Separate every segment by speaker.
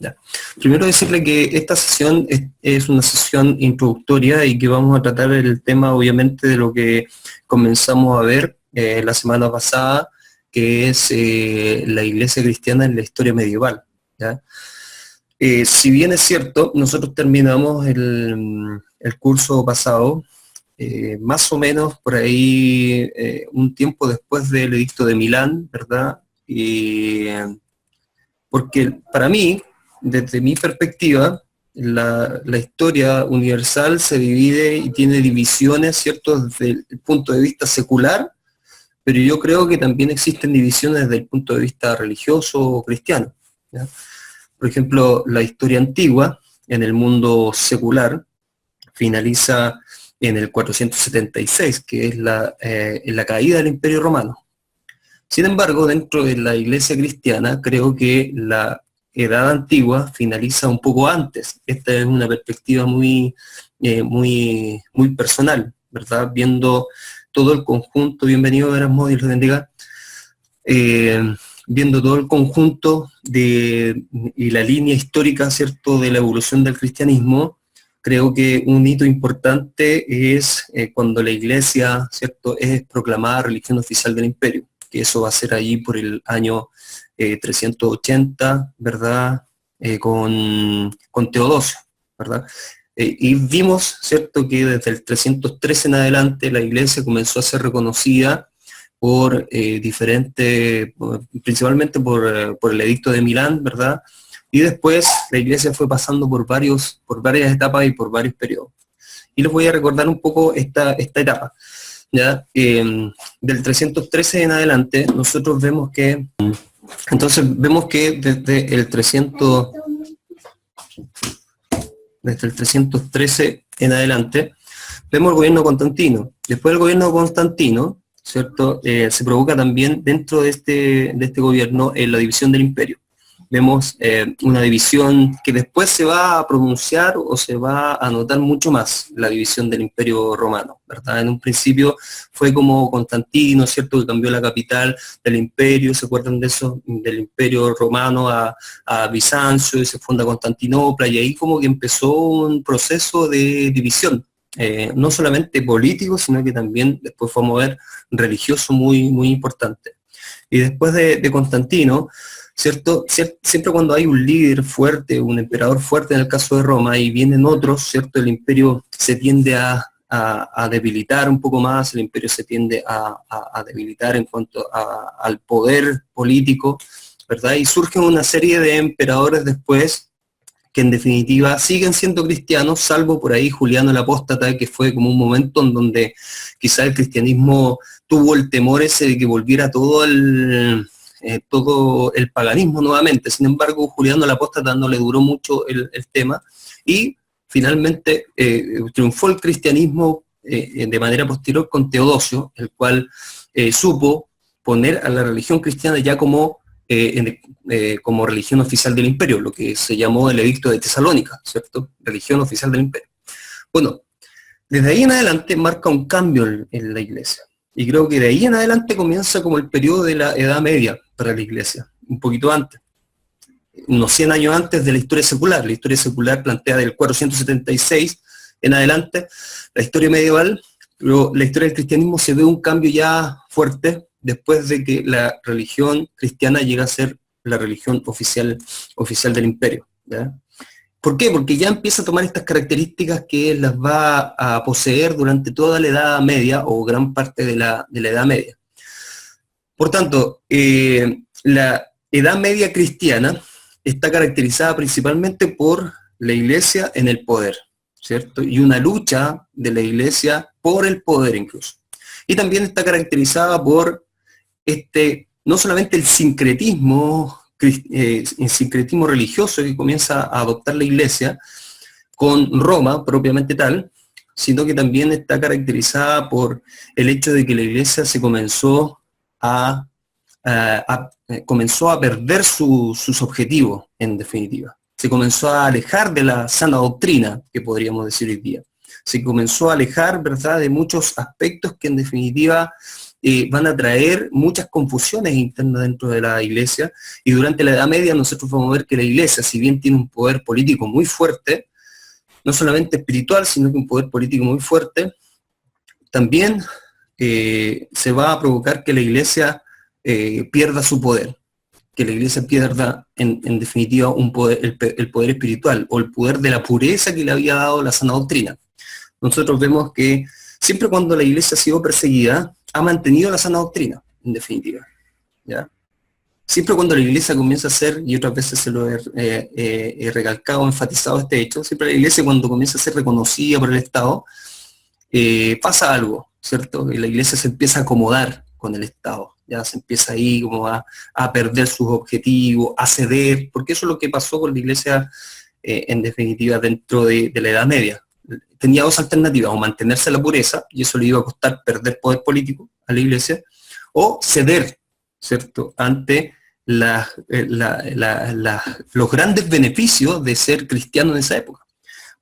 Speaker 1: Ya. Primero decirle que esta sesión es una sesión introductoria y que vamos a tratar el tema obviamente de lo que comenzamos a ver la semana pasada, que es la iglesia cristiana en la historia medieval. ¿Ya? Si bien es cierto, nosotros terminamos el curso pasado, más o menos por ahí un tiempo después del edicto de Milán, ¿verdad? Porque para mí, desde mi perspectiva, la historia universal se divide y tiene divisiones, ¿cierto?, desde el punto de vista secular, pero yo creo que también existen divisiones desde el punto de vista religioso o cristiano. ¿Ya? Por ejemplo, la historia antigua, en el mundo secular, finaliza en el 476, que es la caída del Imperio Romano. Sin embargo, dentro de la iglesia cristiana, creo que la edad antigua finaliza un poco antes. Esta es una perspectiva muy personal, ¿verdad? Viendo todo el conjunto, bienvenido Erasmo, Dios los bendiga, viendo todo el conjunto y la línea histórica, ¿cierto?, de la evolución del cristianismo, creo que un hito importante es cuando la iglesia, ¿cierto?, es proclamada religión oficial del imperio, que eso va a ser allí por el año 380, ¿verdad?, con Teodosio, ¿verdad? Y vimos, ¿cierto?, que desde el 313 en adelante la iglesia comenzó a ser reconocida por principalmente por el edicto de Milán, ¿verdad? Y después la iglesia fue pasando por varias etapas y por varios periodos. Y les voy a recordar un poco esta etapa. ¿Ya? Del 313 en adelante, nosotros vemos que, desde el 313 en adelante, vemos el gobierno de Constantino. Después del gobierno de Constantino, ¿cierto? Se provoca también dentro de este gobierno la división del imperio. Vemos una división que después se va a pronunciar o se va a notar mucho más, la división del imperio romano, ¿verdad? En un principio fue como Constantino, ¿cierto?, que cambió la capital del imperio, ¿se acuerdan de eso? Del imperio romano a Bizancio, y se funda Constantinopla, y ahí como que empezó un proceso de división, no solamente político, sino que también después fue a mover religioso muy, muy importante. Y después de Constantino, ¿cierto? Siempre cuando hay un líder fuerte, un emperador fuerte en el caso de Roma, y vienen otros, ¿cierto? El imperio se tiende a debilitar un poco más, el imperio se tiende a debilitar en cuanto al poder político, ¿verdad? Y surgen una serie de emperadores después que en definitiva siguen siendo cristianos, salvo por ahí Juliano el Apóstata, que fue como un momento en donde quizá el cristianismo tuvo el temor ese de que volviera todo el paganismo nuevamente. Sin embargo, Juliano el Apóstata no le duró mucho el tema y finalmente triunfó el cristianismo de manera posterior con Teodosio, el cual supo poner a la religión cristiana ya como religión oficial del imperio, lo que se llamó el edicto de Tesalónica, ¿cierto? Religión oficial del imperio. Bueno, desde ahí en adelante marca un cambio en la iglesia. Y creo que de ahí en adelante comienza como el periodo de la Edad Media para la iglesia, un poquito antes, unos 100 años antes de la historia secular. La historia secular plantea del 476 en adelante, la historia medieval, pero la historia del cristianismo se ve un cambio ya fuerte después de que la religión cristiana llega a ser la religión oficial del imperio. ¿Ya? ¿Por qué? Porque ya empieza a tomar estas características que las va a poseer durante toda la Edad Media o gran parte de la Edad Media. Por tanto, la Edad Media cristiana está caracterizada principalmente por la iglesia en el poder, ¿cierto? Y una lucha de la iglesia por el poder incluso. Y también está caracterizada por no solamente el sincretismo religioso que comienza a adoptar la iglesia con Roma propiamente tal, sino que también está caracterizada por el hecho de que la iglesia se comenzó a perder sus objetivos, en definitiva. Se comenzó a alejar de la sana doctrina, que podríamos decir hoy día. Se comenzó a alejar, ¿verdad?, de muchos aspectos que en definitiva van a traer muchas confusiones internas dentro de la iglesia, y durante la Edad Media nosotros vamos a ver que la iglesia, si bien tiene un poder político muy fuerte, no solamente espiritual, sino que un poder político muy fuerte, también se va a provocar que la iglesia pierda su poder, que la iglesia pierda en definitiva un poder, el poder espiritual, o el poder de la pureza que le había dado la sana doctrina. Nosotros vemos que siempre cuando la iglesia ha sido perseguida, ha mantenido la sana doctrina, en definitiva, ¿ya? Siempre cuando la iglesia comienza a ser, y otras veces se lo he recalcado, enfatizado este hecho, siempre la iglesia cuando comienza a ser reconocida por el Estado, pasa algo, ¿cierto? Y la iglesia se empieza a acomodar con el Estado, ya se empieza ahí como a perder sus objetivos, a ceder, porque eso es lo que pasó con la iglesia, en definitiva, dentro de la Edad Media. Tenía dos alternativas: o mantenerse la pureza, y eso le iba a costar perder poder político a la iglesia, o ceder, ¿cierto?, ante los grandes beneficios de ser cristiano en esa época.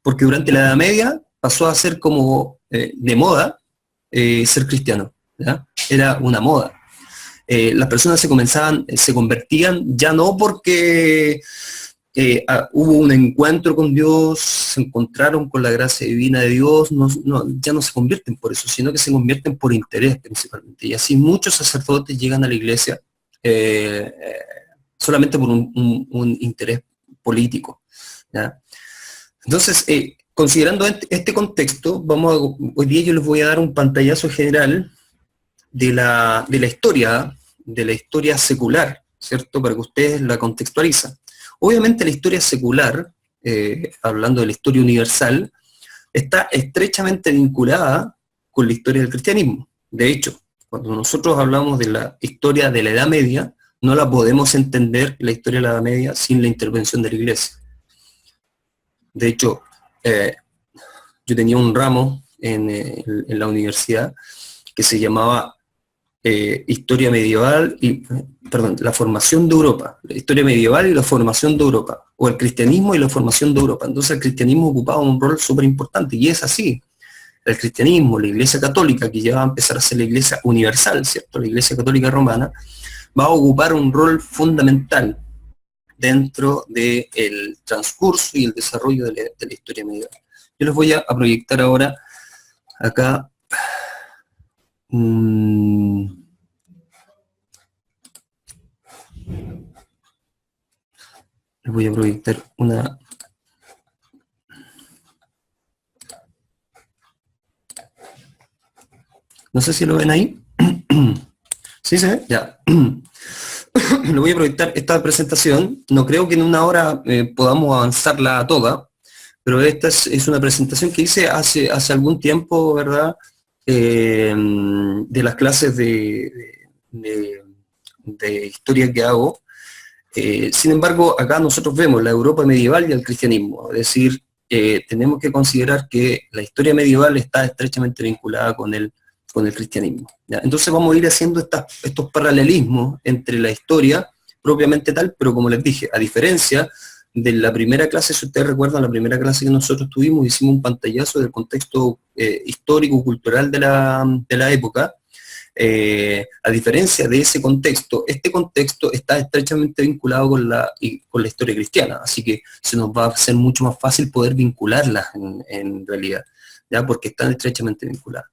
Speaker 1: Porque durante la Edad Media pasó a ser como de moda ser cristiano, ¿ya? Era una moda. Las personas se convertían ya no porque hubo un encuentro con Dios, se encontraron con la gracia divina de Dios, ya no se convierten por eso, sino que se convierten por interés principalmente. Y así muchos sacerdotes llegan a la iglesia solamente por un interés político, ¿ya? Entonces, considerando este contexto, hoy día yo les voy a dar un pantallazo general de la historia secular, ¿cierto?, para que ustedes la contextualizan. Obviamente la historia secular, hablando de la historia universal, está estrechamente vinculada con la historia del cristianismo. De hecho, cuando nosotros hablamos de la historia de la Edad Media, no la podemos entender, la historia de la Edad Media, sin la intervención de la iglesia. De hecho, yo tenía un ramo en la universidad que se llamaba Historia Medieval la formación de Europa, la historia medieval y la formación de Europa, o el cristianismo y la formación de Europa. Entonces el cristianismo ocupaba un rol súper importante, y es así. El cristianismo, la iglesia católica, que ya va a empezar a ser la iglesia universal, ¿cierto?, la iglesia católica romana, va a ocupar un rol fundamental dentro del transcurso y el desarrollo de la historia medieval. Yo les voy a proyectar ahora acá les voy a proyectar una... No sé si lo ven ahí. ¿Sí se ve? Ya. Le voy a proyectar esta presentación. No creo que en una hora podamos avanzarla toda, pero esta es una presentación que hice hace algún tiempo, ¿verdad? De las clases de historia que hago. Sin embargo, acá nosotros vemos la Europa medieval y el cristianismo. Es decir, tenemos que considerar que la historia medieval está estrechamente vinculada con el cristianismo, ¿ya? Entonces vamos a ir haciendo estos paralelismos entre la historia propiamente tal, pero como les dije, a diferencia de la primera clase, si ustedes recuerdan, la primera clase que nosotros tuvimos, hicimos un pantallazo del contexto histórico-cultural de la época. A diferencia de ese contexto, este contexto está estrechamente vinculado con la historia cristiana, así que se nos va a hacer mucho más fácil poder vincularlas en realidad, ¿ya? Porque están estrechamente vinculadas.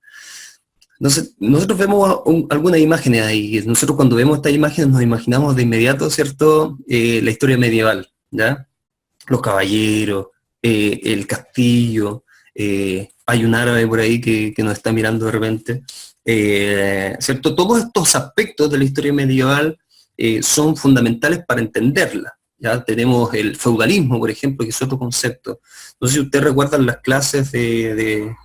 Speaker 1: Entonces, nosotros vemos algunas imágenes ahí. Nosotros cuando vemos estas imágenes nos imaginamos de inmediato, ¿cierto?, la historia medieval, ¿ya? Los caballeros, el castillo, hay un árabe por ahí que nos está mirando de repente, ¿cierto? Todos estos aspectos de la historia medieval son fundamentales para entenderla, ¿ya? Tenemos el feudalismo, por ejemplo, que es otro concepto. No sé si ustedes recuerdan las clases de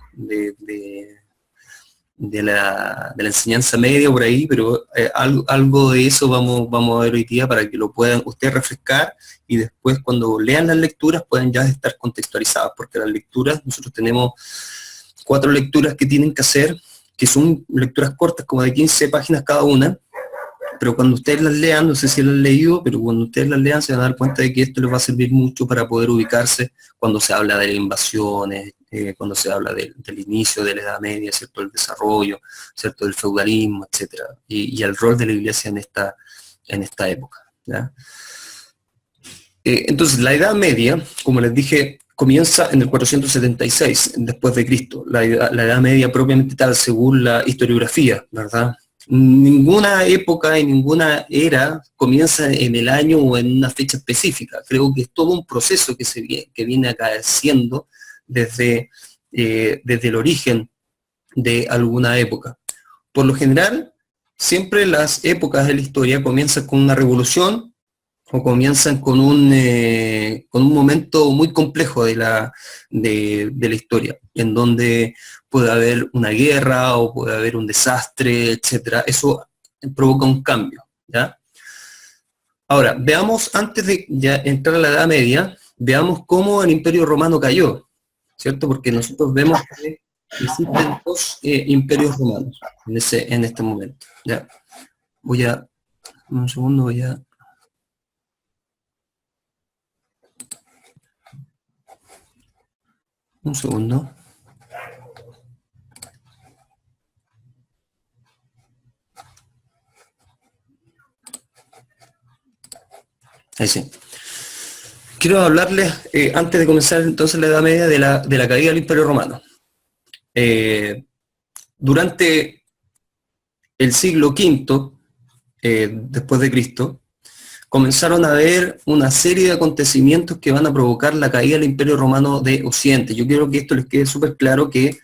Speaker 1: la enseñanza media por ahí, pero algo de eso vamos a ver hoy día para que lo puedan ustedes refrescar, y después cuando lean las lecturas puedan ya estar contextualizadas, porque las lecturas, nosotros tenemos 4 lecturas que tienen que hacer, que son lecturas cortas, como de 15 páginas cada una, pero cuando ustedes las lean, no sé si las han leído, pero cuando ustedes las lean se van a dar cuenta de que esto les va a servir mucho para poder ubicarse cuando se habla de invasiones, cuando se habla del inicio de la Edad Media, ¿cierto? El desarrollo, ¿cierto? Del feudalismo, etcétera, y el rol de la Iglesia en esta época, ¿ya? Entonces, la Edad Media, como les dije, comienza en el 476 después de Cristo, la Edad Media propiamente tal, según la historiografía, ¿verdad? Ninguna época y ninguna era comienza en el año o en una fecha específica. Creo que es todo un proceso que viene acaeciendo desde el origen de alguna época. Por lo general, siempre las épocas de la historia comienzan con una revolución o comienzan con un momento muy complejo de la historia, en donde puede haber una guerra o puede haber un desastre, etcétera. Eso provoca un cambio, ¿ya? Ahora, veamos, antes de ya entrar a la Edad Media, veamos cómo el Imperio Romano cayó, ¿cierto? Porque nosotros vemos que existen dos imperios romanos en este momento, ¿ya? Un segundo, un segundo. Ahí sí. Quiero hablarles, antes de comenzar entonces la Edad Media, de la caída del Imperio Romano. Durante el siglo V, después de Cristo, comenzaron a haber una serie de acontecimientos que van a provocar la caída del Imperio Romano de Occidente. Yo quiero que esto les quede súper claro, que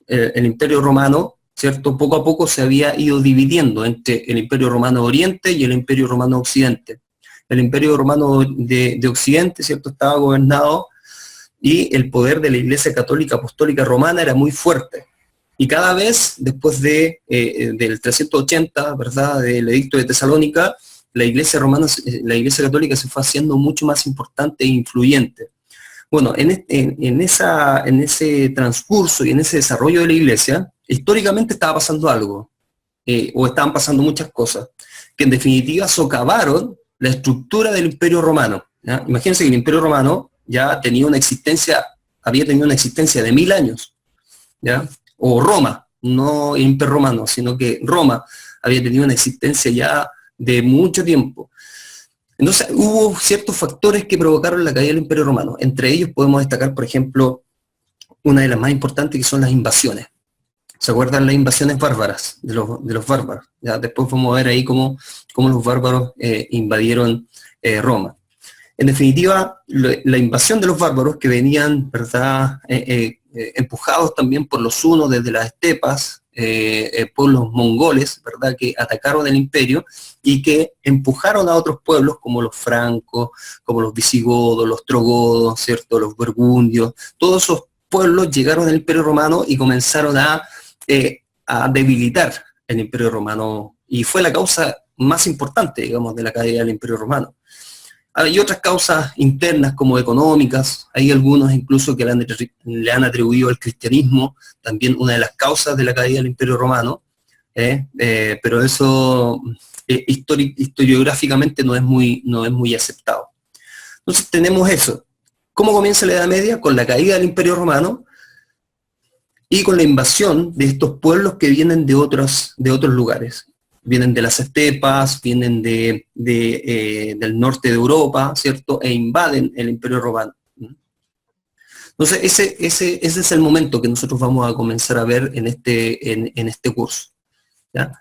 Speaker 1: el Imperio Romano, ¿cierto?, poco a poco se había ido dividiendo entre el Imperio Romano de Oriente y el Imperio Romano de Occidente. El Imperio Romano de Occidente, ¿cierto?, estaba gobernado y el poder de la Iglesia Católica Apostólica Romana era muy fuerte. Y cada vez, después del 380, ¿verdad?, del Edicto de Tesalónica, la Iglesia Católica se fue haciendo mucho más importante e influyente. Bueno, en ese transcurso y en ese desarrollo de la Iglesia, históricamente estaba pasando algo, o estaban pasando muchas cosas, que en definitiva socavaron la estructura del Imperio Romano, ¿ya? Imagínense que el Imperio Romano ya había tenido una existencia de 1000 años, ¿ya? O Roma, no el Imperio Romano, sino que Roma había tenido una existencia ya de mucho tiempo. Entonces hubo ciertos factores que provocaron la caída del Imperio Romano. Entre ellos podemos destacar, por ejemplo, una de las más importantes, que son las invasiones. ¿Se acuerdan las invasiones bárbaras, de los bárbaros? ¿Ya? Después vamos a ver ahí cómo los bárbaros invadieron Roma. En definitiva, la invasión de los bárbaros, que venían, ¿verdad?, empujados también por los hunos desde las estepas, por los mongoles, ¿verdad?, que atacaron el imperio y que empujaron a otros pueblos como los francos, como los visigodos, los trogodos, ¿cierto?, los burgundios. Todos esos pueblos llegaron al Imperio Romano y comenzaron a debilitar el Imperio Romano, y fue la causa más importante, digamos, de la caída del Imperio Romano. Hay otras causas internas como económicas, hay algunos incluso que le han atribuido al cristianismo, también una de las causas de la caída del Imperio Romano, pero eso historiográficamente no es muy aceptado. Entonces tenemos eso. ¿Cómo comienza la Edad Media? Con la caída del Imperio Romano y con la invasión de estos pueblos que vienen de otros lugares. Vienen de las estepas, vienen del norte de Europa, ¿cierto?, e invaden el Imperio Romano. Entonces, ese es el momento que nosotros vamos a comenzar a ver en este curso, ¿ya?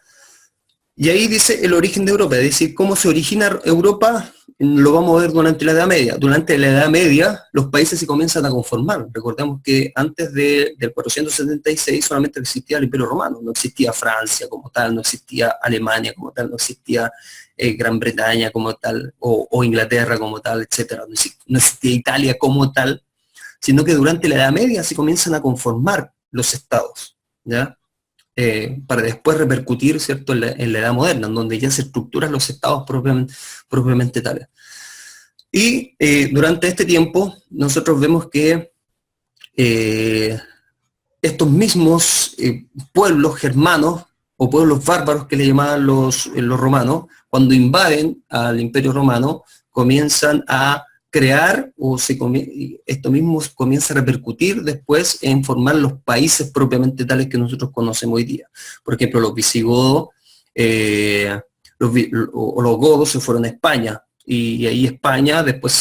Speaker 1: Y ahí dice el origen de Europa, es decir, cómo se origina Europa, lo vamos a ver durante la Edad Media. Durante la Edad Media, los países se comienzan a conformar. Recordemos que antes del 476 solamente existía el Imperio Romano, no existía Francia como tal, no existía Alemania como tal, no existía Gran Bretaña como tal, o Inglaterra como tal, etcétera. No existía Italia como tal, sino que durante la Edad Media se comienzan a conformar los estados, ¿ya? Para después repercutir, ¿cierto?, en la Edad Moderna, en donde ya se estructuran los estados propiamente tales. Y durante este tiempo nosotros vemos que estos mismos pueblos germanos, o pueblos bárbaros que le llamaban los romanos, cuando invaden al Imperio Romano, comienzan a crear, esto mismo comienza a repercutir después en formar los países propiamente tales que nosotros conocemos hoy día. Por ejemplo, los visigodos, los godos se fueron a España, y ahí España, después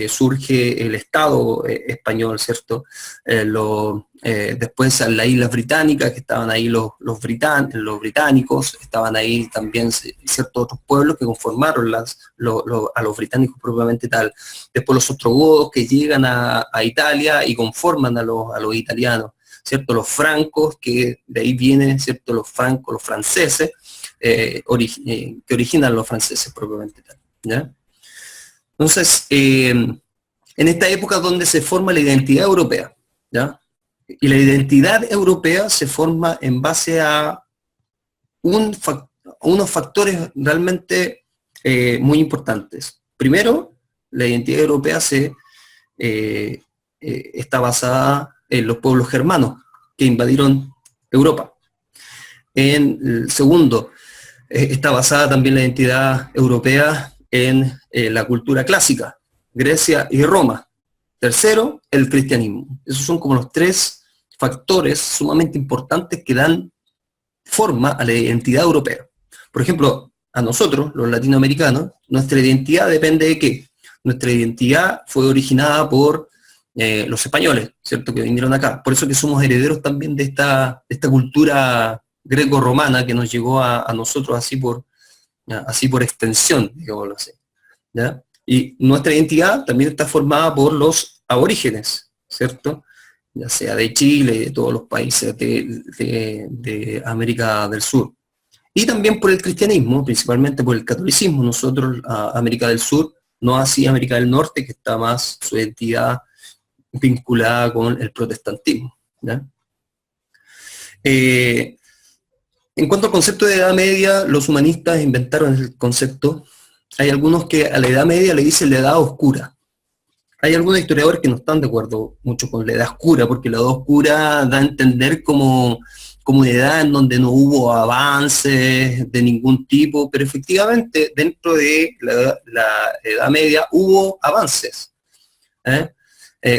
Speaker 1: surge el Estado español, ¿cierto? Después las Islas Británicas, que estaban ahí los británicos, estaban ahí también ciertos otros pueblos que conformaron a los británicos propiamente tal. Después los ostrogodos que llegan a Italia y conforman a los italianos, ¿cierto? Los francos, que de ahí vienen, ¿cierto? Los franceses, que originan los franceses propiamente tal, ¿ya? Entonces, en esta época donde se forma la identidad europea, ¿ya? Y la identidad europea se forma en base a unos factores realmente muy importantes. Primero, la identidad europea está basada en los pueblos germanos que invadieron Europa. Segundo, está basada también la identidad europea en la cultura clásica, Grecia y Roma. Tercero, el cristianismo. Esos son como los tres factores sumamente importantes que dan forma a la identidad europea. Por ejemplo, a nosotros, los latinoamericanos, nuestra identidad depende de qué. Nuestra identidad fue originada por los españoles, ¿cierto?, que vinieron acá. Por eso que somos herederos también de esta cultura greco-romana que nos llegó a nosotros así por extensión, digámoslo así, ¿ya? Y nuestra identidad también está formada por los aborígenes, ¿cierto? Ya sea de Chile, de todos los países de América del Sur. Y también por el cristianismo, principalmente por el catolicismo. Nosotros, América del Sur, no así América del Norte, que está más su identidad vinculada con el protestantismo, ¿ya? En cuanto al concepto de Edad Media, los humanistas inventaron el concepto. Hay algunos que a la Edad Media le dicen la Edad Oscura. Hay algunos historiadores que no están de acuerdo mucho con la Edad Oscura, porque la Edad Oscura da a entender como una edad en donde no hubo avances de ningún tipo, pero efectivamente dentro de la Edad Media hubo avances, ¿eh?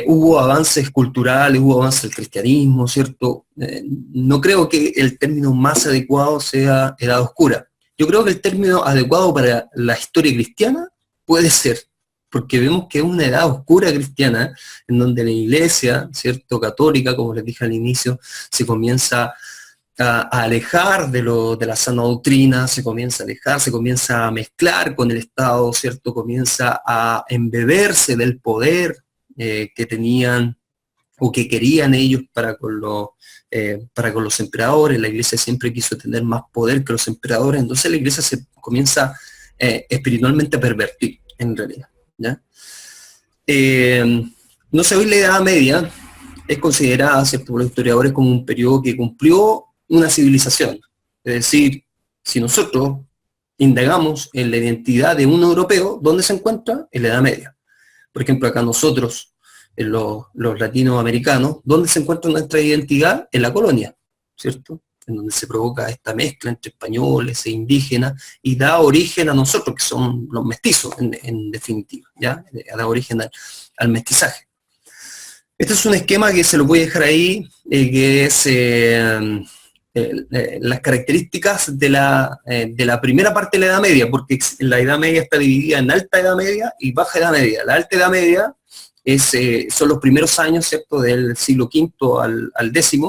Speaker 1: Hubo avances culturales, hubo avances del cristianismo, ¿cierto? No creo que el término más adecuado sea Edad Oscura. Yo creo que el término adecuado para la historia cristiana puede ser, porque vemos que es una edad oscura cristiana, en donde la iglesia, ¿cierto?, católica, como les dije al inicio, se comienza a alejar de la sana doctrina, se comienza a alejar, se comienza a mezclar con el Estado, ¿cierto?, comienza a embeberse del poder que tenían o que querían ellos para con los emperadores. La iglesia siempre quiso tener más poder que los emperadores, entonces la iglesia se comienza espiritualmente a pervertir, en realidad, ¿ya? No sé, hoy la Edad Media es considerada, ¿cierto?, por los historiadores como un periodo que cumplió una civilización. Es decir, si nosotros indagamos en la identidad de un europeo, ¿dónde se encuentra? En la Edad Media. Por ejemplo, acá nosotros, en los latinoamericanos, ¿dónde se encuentra nuestra identidad? En la colonia, ¿cierto? En donde se provoca esta mezcla entre españoles e indígenas y da origen a nosotros, que son los mestizos, en definitiva, ¿ya? Da origen al mestizaje. Este es un esquema que se lo voy a dejar ahí, que es las características de la primera parte de la Edad Media, porque la Edad Media está dividida en Alta Edad Media y Baja Edad Media. La Alta Edad Media son los primeros años, ¿cierto?, del siglo V al X,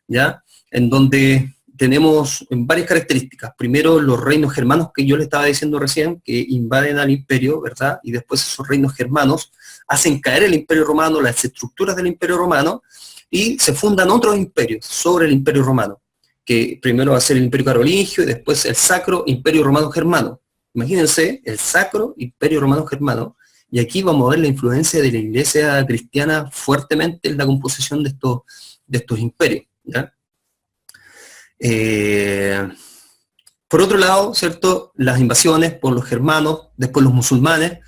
Speaker 1: ¿ya?, en donde tenemos varias características. Primero, los reinos germanos que yo le estaba diciendo recién, que invaden al imperio, ¿verdad? Y después esos reinos germanos hacen caer el imperio romano, las estructuras del imperio romano, y se fundan otros imperios sobre el imperio romano, que primero va a ser el imperio carolingio y después el sacro imperio romano germano. Imagínense, el sacro imperio romano germano, y aquí vamos a ver la influencia de la iglesia cristiana fuertemente en la composición de estos imperios, ¿ya? Por otro lado, ¿cierto?, las invasiones por los germanos, después los musulmanes,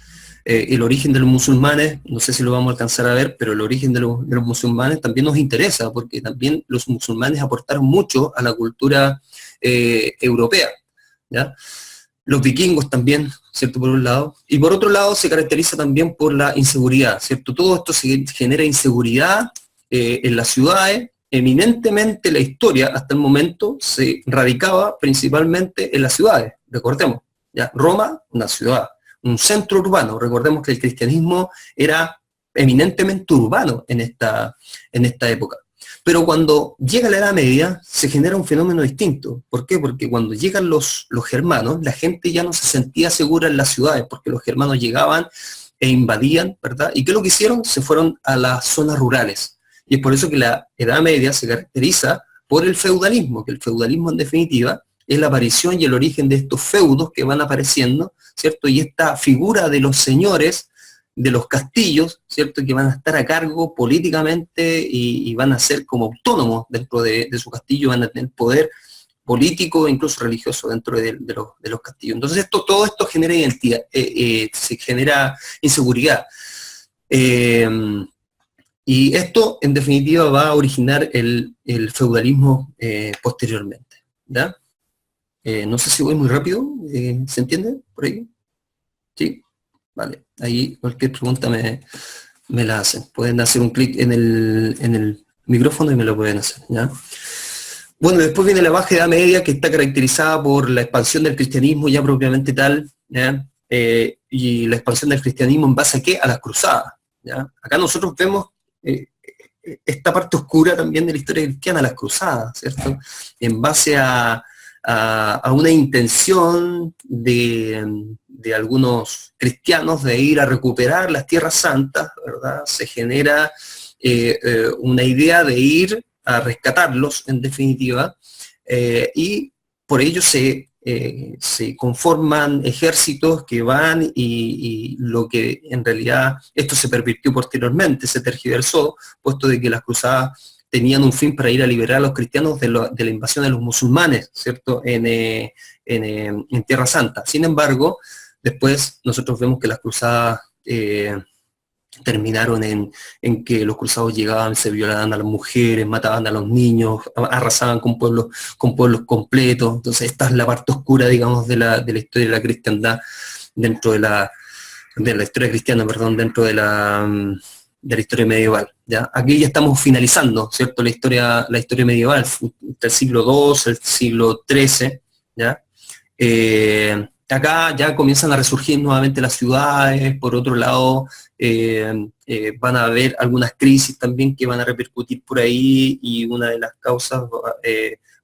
Speaker 1: el origen de los musulmanes, no sé si lo vamos a alcanzar a ver, pero el origen de los musulmanes también nos interesa, porque también los musulmanes aportaron mucho a la cultura europea, ¿ya? Los vikingos también, ¿cierto? Por un lado. Y por otro lado se caracteriza también por la inseguridad, ¿cierto? Todo esto genera inseguridad en las ciudades. Eminentemente la historia hasta el momento se radicaba principalmente en las ciudades, recordemos. ¿Ya? Roma, una ciudad, un centro urbano. Recordemos que el cristianismo era eminentemente urbano en esta época. Pero cuando llega la Edad Media, se genera un fenómeno distinto. ¿Por qué? Porque cuando llegan los germanos, la gente ya no se sentía segura en las ciudades, porque los germanos llegaban e invadían, ¿verdad? ¿Y qué es lo que hicieron? Se fueron a las zonas rurales. Y es por eso que la Edad Media se caracteriza por el feudalismo, que el feudalismo en definitiva es la aparición y el origen de estos feudos que van apareciendo, ¿cierto? Y esta figura de los señores de los castillos, ¿cierto? Que van a estar a cargo políticamente y van a ser como autónomos dentro de su castillo, van a tener poder político e incluso religioso dentro de los castillos. Entonces todo esto genera identidad, se genera inseguridad. Y esto, en definitiva, va a originar el feudalismo posteriormente. ¿Ya? No sé si voy muy rápido, ¿se entiende por ahí? ¿Sí? Vale, ahí cualquier pregunta me la hacen. Pueden hacer un clic en el micrófono y me lo pueden hacer, ¿ya? Bueno, después viene la Baja Edad Media, que está caracterizada por la expansión del cristianismo ya propiamente tal, ¿ya? Y la expansión del cristianismo en base a ¿qué? A las cruzadas, ¿ya? Acá nosotros vemos esta parte oscura también de la historia cristiana, las cruzadas, ¿cierto? En base a una intención de algunos cristianos de ir a recuperar las tierras santas, ¿verdad? Se genera una idea de ir a rescatarlos, en definitiva, y por ello se conforman ejércitos que van y lo que en realidad, esto se pervirtió posteriormente, se tergiversó, puesto de que las cruzadas tenían un fin para ir a liberar a los cristianos de la invasión de los musulmanes, ¿cierto? En Tierra Santa. Sin embargo, después nosotros vemos que las cruzadas terminaron en que los cruzados llegaban, se violaban a las mujeres, mataban a los niños, arrasaban con pueblos completos. Entonces esta es la parte oscura, digamos, de la historia de la cristiandad, dentro de la historia cristiana, perdón, dentro de la historia medieval. ¿Ya? Aquí ya estamos finalizando, ¿cierto? La historia medieval, del siglo II, el siglo XIII, ¿ya? Acá ya comienzan a resurgir nuevamente las ciudades. Por otro lado, van a haber algunas crisis también que van a repercutir por ahí, y una de las causas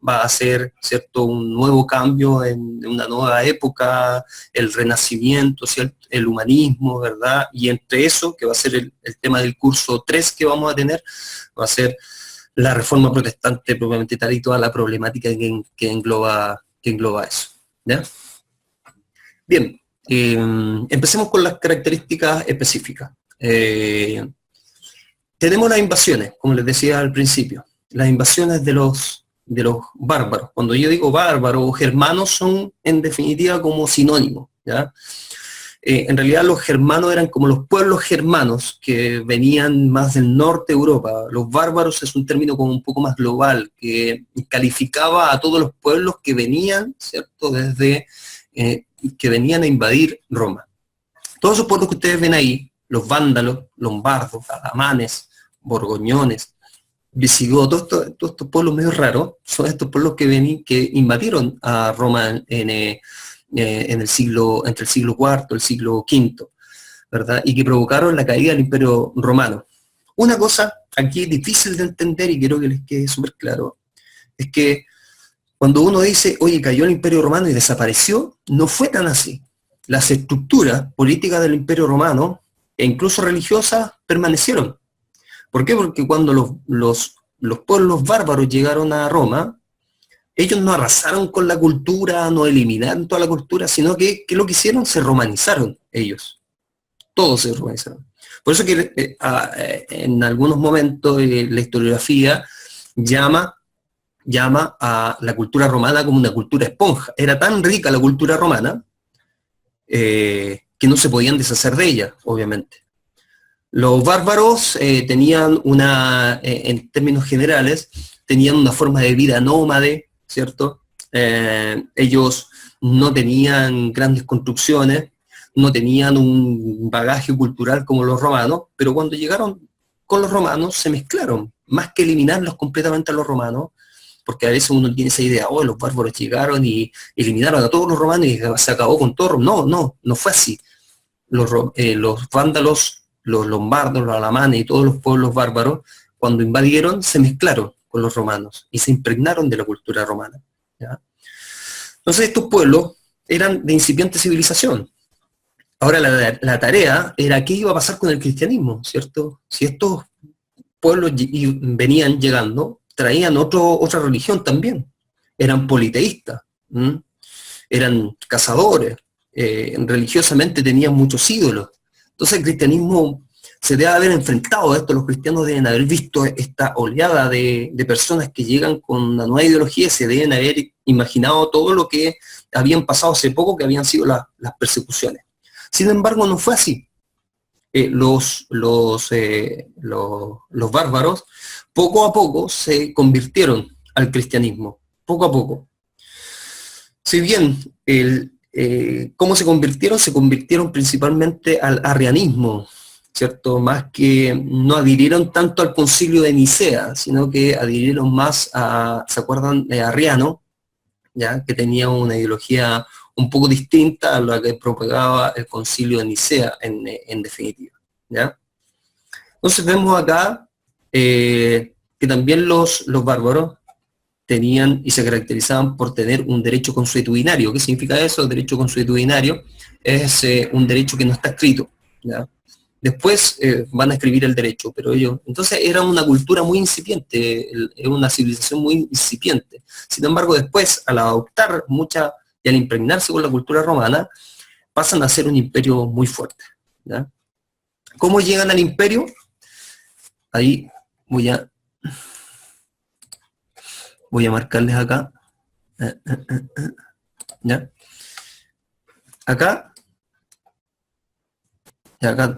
Speaker 1: va a ser, ¿cierto?, un nuevo cambio en una nueva época, el renacimiento, ¿cierto?, el humanismo, ¿verdad? Y entre eso, que va a ser el tema del curso 3 que vamos a tener, va a ser la reforma protestante propiamente tal y toda la problemática que engloba eso, ¿ya? Bien, empecemos con las características específicas. Tenemos las invasiones, como les decía al principio, las invasiones de los bárbaros. Cuando yo digo bárbaros o germanos, son en definitiva como sinónimos, ¿ya? En realidad los germanos eran como los pueblos germanos que venían más del norte de Europa. Los bárbaros es un término como un poco más global, que calificaba a todos los pueblos que venían, ¿cierto?, desde que venían a invadir Roma. Todos esos pueblos que ustedes ven ahí, los vándalos, lombardos, alamanes, borgoñones, visigodos, todos estos pueblos medio raros, son estos pueblos que invadieron a Roma entre el siglo IV y el siglo V, ¿verdad? Y que provocaron la caída del Imperio Romano. Una cosa aquí difícil de entender, y quiero que les quede súper claro, es que cuando uno dice, oye, cayó el Imperio Romano y desapareció, no fue tan así. Las estructuras políticas del Imperio Romano, e incluso religiosas, permanecieron. ¿Por qué? Porque cuando los pueblos bárbaros llegaron a Roma, ellos no arrasaron con la cultura, no eliminaron toda la cultura, sino que lo que hicieron, se romanizaron ellos. Todos se romanizaron. Por eso que en algunos momentos la historiografía llama a la cultura romana como una cultura esponja. Era tan rica la cultura romana que no se podían deshacer de ella, obviamente. Los bárbaros tenían en términos generales, tenían una forma de vida nómade, ¿cierto? Ellos no tenían grandes construcciones, no tenían un bagaje cultural como los romanos, pero cuando llegaron con los romanos se mezclaron, más que eliminarlos completamente a los romanos, porque a veces uno tiene esa idea, oh, los bárbaros llegaron y eliminaron a todos los romanos y se acabó con todo. No fue así. Los vándalos, los lombardos, los alamanes y todos los pueblos bárbaros, cuando invadieron, se mezclaron con los romanos y se impregnaron de la cultura romana, ¿ya? Entonces estos pueblos eran de incipiente civilización. Ahora la tarea era qué iba a pasar con el cristianismo, ¿cierto? Si estos pueblos venían llegando, traían otra religión también. Eran politeístas, eran cazadores, religiosamente tenían muchos ídolos. Entonces el cristianismo se debe haber enfrentado a esto, los cristianos deben haber visto esta oleada de personas que llegan con una nueva ideología, se deben haber imaginado todo lo que habían pasado hace poco, que habían sido las persecuciones. Sin embargo, no fue así. Los bárbaros poco a poco se convirtieron al cristianismo, poco a poco. Si bien ¿cómo se convirtieron? Se convirtieron principalmente al arrianismo, ¿cierto? Más que no adhirieron tanto al concilio de Nicea, sino que adhirieron más a, ¿se acuerdan? Arriano, ¿ya? Que tenía una ideología un poco distinta a la que propagaba el concilio de Nicea, en definitiva, ¿ya? Entonces vemos acá que también los bárbaros tenían y se caracterizaban por tener un derecho consuetudinario. ¿Qué significa eso? El derecho consuetudinario es un derecho que no está escrito, ¿ya? Después van a escribir el derecho, pero ellos... Entonces era una cultura muy incipiente, era una civilización muy incipiente. Sin embargo, después, al adoptar mucha y al impregnarse con la cultura romana, pasan a ser un imperio muy fuerte, ¿ya? ¿Cómo llegan al imperio? Ahí voy a marcarles acá. ¿Ya? Acá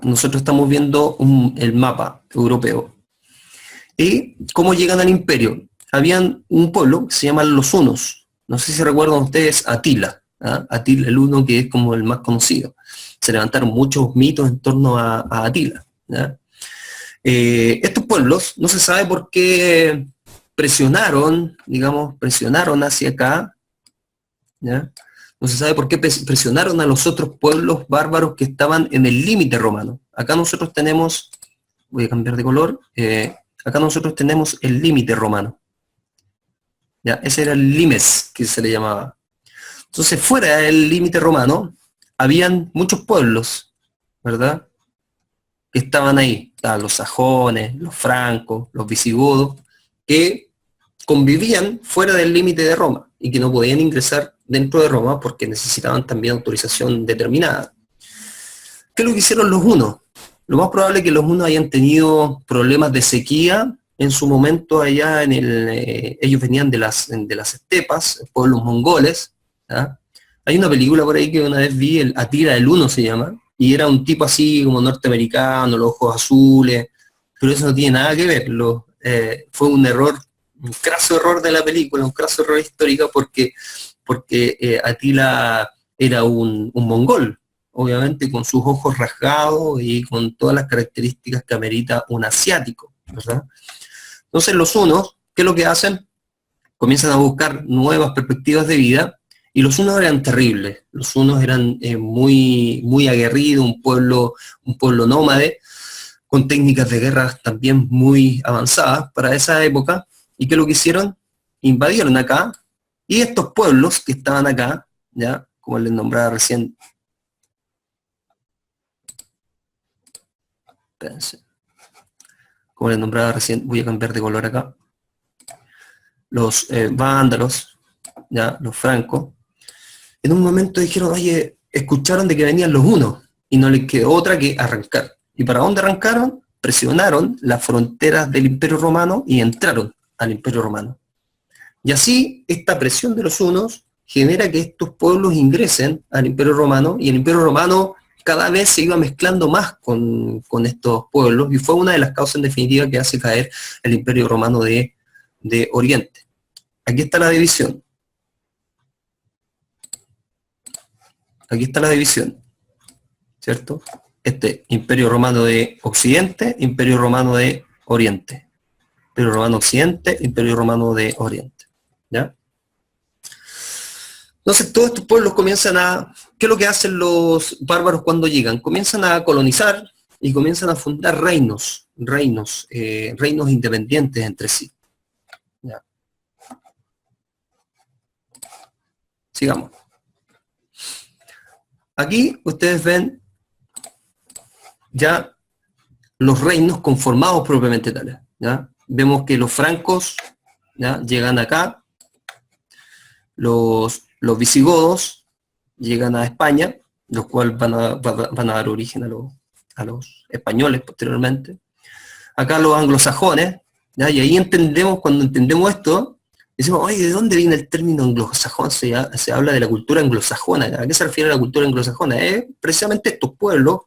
Speaker 1: nosotros estamos viendo el mapa europeo. ¿Y cómo llegan al imperio? Habían un pueblo que se llaman los hunos. No sé si recuerdan ustedes Atila. Atila el Huno, que es como el más conocido. Se levantaron muchos mitos en torno a Atila, ¿ya? Estos pueblos, no se sabe por qué presionaron hacia acá, ¿ya? No se sabe por qué presionaron a los otros pueblos bárbaros que estaban en el límite romano. Acá nosotros tenemos, voy a cambiar de color, acá nosotros tenemos el límite romano, ¿ya? Ese era el limes, que se le llamaba. Entonces, fuera del límite romano, habían muchos pueblos, ¿verdad?, que estaban ahí. Estaban los sajones, los francos, los visigodos, que convivían fuera del límite de Roma y que no podían ingresar dentro de Roma porque necesitaban también autorización determinada. ¿Qué es lo que hicieron los hunos? Lo más probable es que los hunos hayan tenido problemas de sequía en su momento allá ellos venían de las estepas, pueblos mongoles, ¿ya? Hay una película por ahí que una vez vi, el Atila el Huno se llama, y era un tipo así como norteamericano, los ojos azules, pero eso no tiene nada que ver. Fue un error, un craso error de la película, un craso error histórico, porque Atila era un mongol, obviamente con sus ojos rasgados y con todas las características que amerita un asiático, ¿verdad? Entonces los hunos, ¿qué es lo que hacen? Comienzan a buscar nuevas perspectivas de vida, y los hunos eran terribles. Los hunos eran muy, muy aguerridos, un pueblo nómade, con técnicas de guerra también muy avanzadas para esa época. ¿Y qué es lo que hicieron? Invadieron acá, y estos pueblos que estaban acá, ya, como les nombraba recién, voy a cambiar de color acá, los vándalos, ya, los francos, en un momento dijeron, oye, escucharon de que venían los hunos, y no les quedó otra que arrancar. ¿Y para dónde arrancaron? Presionaron las fronteras del Imperio Romano y entraron al Imperio Romano. Y así, esta presión de los hunos genera que estos pueblos ingresen al Imperio Romano, y el Imperio Romano cada vez se iba mezclando más con estos pueblos, y fue una de las causas en definitiva que hace caer el Imperio Romano de Oriente. Aquí está la división. Aquí está la división, ¿cierto? Este, Imperio Romano de Occidente, Imperio Romano de Oriente. Imperio Romano Occidente, Imperio Romano de Oriente. ¿Ya? Entonces todos estos pueblos comienzan a... ¿Qué es lo que hacen los bárbaros cuando llegan? Comienzan a colonizar y comienzan a fundar reinos independientes entre sí. ¿Ya? Sigamos. Aquí ustedes ven ya los reinos conformados propiamente tales. ¿Ya? Vemos que los francos, ¿ya?, llegan acá, los visigodos llegan a España, los cuales van a dar origen a los españoles posteriormente. Acá los anglosajones, ¿ya? Y ahí entendemos, cuando entendemos esto, decimos, oye, ¿de dónde viene el término anglosajón? Se habla de la cultura anglosajona. ¿A qué se refiere la cultura anglosajona? Precisamente estos pueblos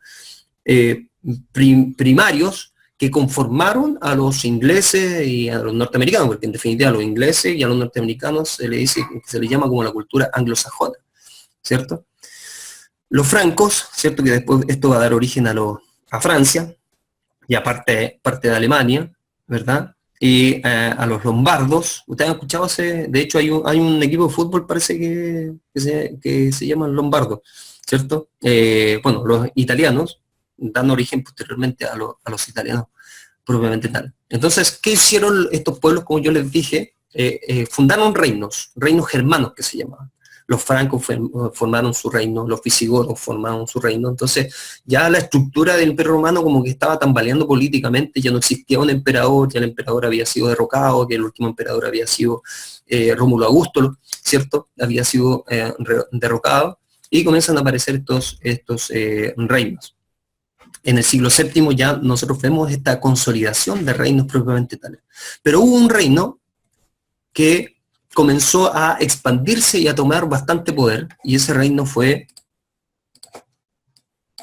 Speaker 1: primarios que conformaron a los ingleses y a los norteamericanos, porque en definitiva a los ingleses y a los norteamericanos se les llama como la cultura anglosajona, ¿cierto? Los francos, ¿cierto?, que después esto va a dar origen a Francia, y aparte parte de Alemania, ¿verdad? Y a los lombardos. Ustedes han escuchado de hecho hay un equipo de fútbol, parece que se llama Lombardo, ¿cierto? Bueno, los italianos dan origen posteriormente a los italianos propiamente tal. Entonces, ¿qué hicieron estos pueblos? Como yo les dije, fundaron reinos germanos que se llamaban. Los francos formaron su reino, los visigodos formaron su reino. Entonces, ya la estructura del Imperio Romano como que estaba tambaleando políticamente, ya no existía un emperador, ya el emperador había sido derrocado, que el último emperador había sido Rómulo Augusto, ¿cierto? Había sido derrocado, y comienzan a aparecer estos reinos. En el siglo VII ya nosotros vemos esta consolidación de reinos propiamente tales. Pero hubo un reino que comenzó a expandirse y a tomar bastante poder, y ese reino fue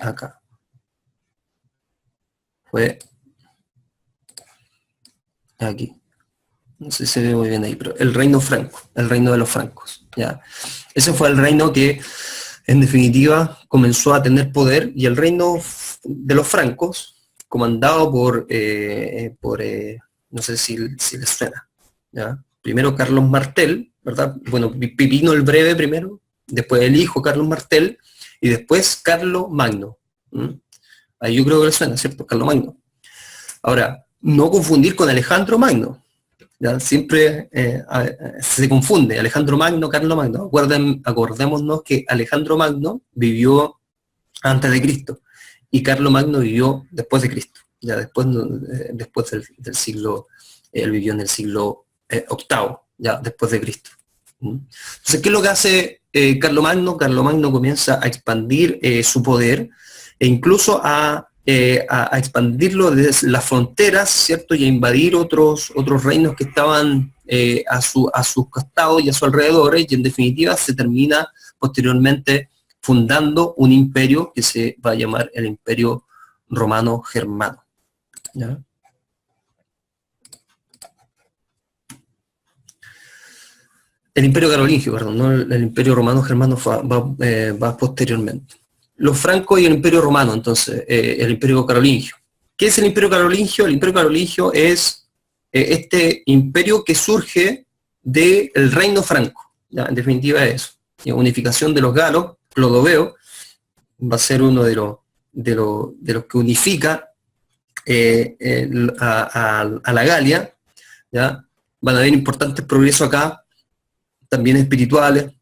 Speaker 1: acá. Fue aquí. No sé si se ve muy bien ahí, pero el reino franco, el reino de los francos. ¿Ya? Ese fue el reino que, en definitiva, comenzó a tener poder, y el reino de los francos, comandado por no sé si les suena, ¿ya? Primero Carlos Martel, ¿verdad? Bueno, Pipino el Breve primero, después el hijo Carlos Martel, y después Carlo Magno. Ahí yo creo que les suena, ¿cierto? Carlo Magno. Ahora, no confundir con Alejandro Magno, ¿ya? Siempre se confunde Alejandro Magno, Carlo Magno. Acordémonos que Alejandro Magno vivió antes de Cristo, y Carlo Magno vivió después de Cristo, ya después del siglo, él vivió en el siglo VIII, ya después de Cristo. Entonces, ¿qué es lo que hace Carlo Magno? Carlo Magno comienza a expandir su poder, e incluso a expandirlo desde las fronteras, ¿cierto? Y a invadir otros reinos que estaban a sus costados y a sus alrededores, y en definitiva se termina posteriormente fundando un imperio que se va a llamar el Imperio Romano Germano. ¿Ya? El Imperio Carolingio, perdón, no el Imperio Romano Germano va posteriormente. Los francos y el Imperio Romano, entonces, el Imperio Carolingio. ¿Qué es el Imperio Carolingio? El Imperio Carolingio es este imperio que surge del Reino Franco. ¿Ya? En definitiva es eso. La unificación de los galos. Clodoveo va a ser uno de los que unifica a la Galia. ¿Ya? Van a haber importantes progresos acá, también espirituales.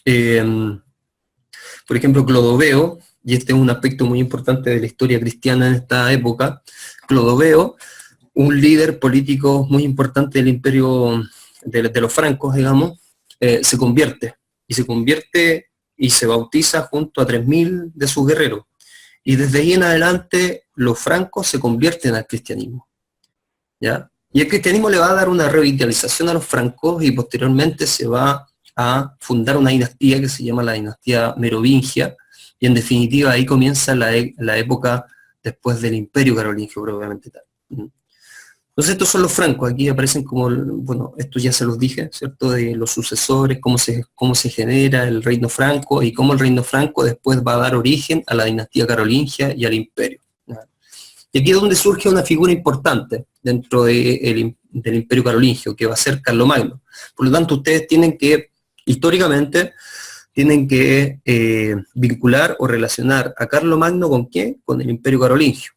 Speaker 1: Por ejemplo, Clodoveo, y este es un aspecto muy importante de la historia cristiana en esta época, Clodoveo, un líder político muy importante del imperio de los francos, digamos, se convierte y se bautiza junto a 3.000 de sus guerreros. Y desde ahí en adelante los francos se convierten al cristianismo. ¿Ya? Y el cristianismo le va a dar una revitalización a los francos, y posteriormente se va a fundar una dinastía que se llama la dinastía merovingia, y en definitiva ahí comienza la época después del Imperio Carolingio propiamente tal. Entonces estos son los francos, aquí aparecen como, bueno, esto ya se los dije, ¿cierto? De los sucesores, cómo se genera el reino franco y cómo el reino franco después va a dar origen a la dinastía carolingia y al imperio. Y aquí es donde surge una figura importante dentro del imperio carolingio, que va a ser Carlomagno. Por lo tanto, ustedes tienen que, históricamente, tienen que vincular o relacionar a Carlomagno ¿con qué? Con el imperio carolingio.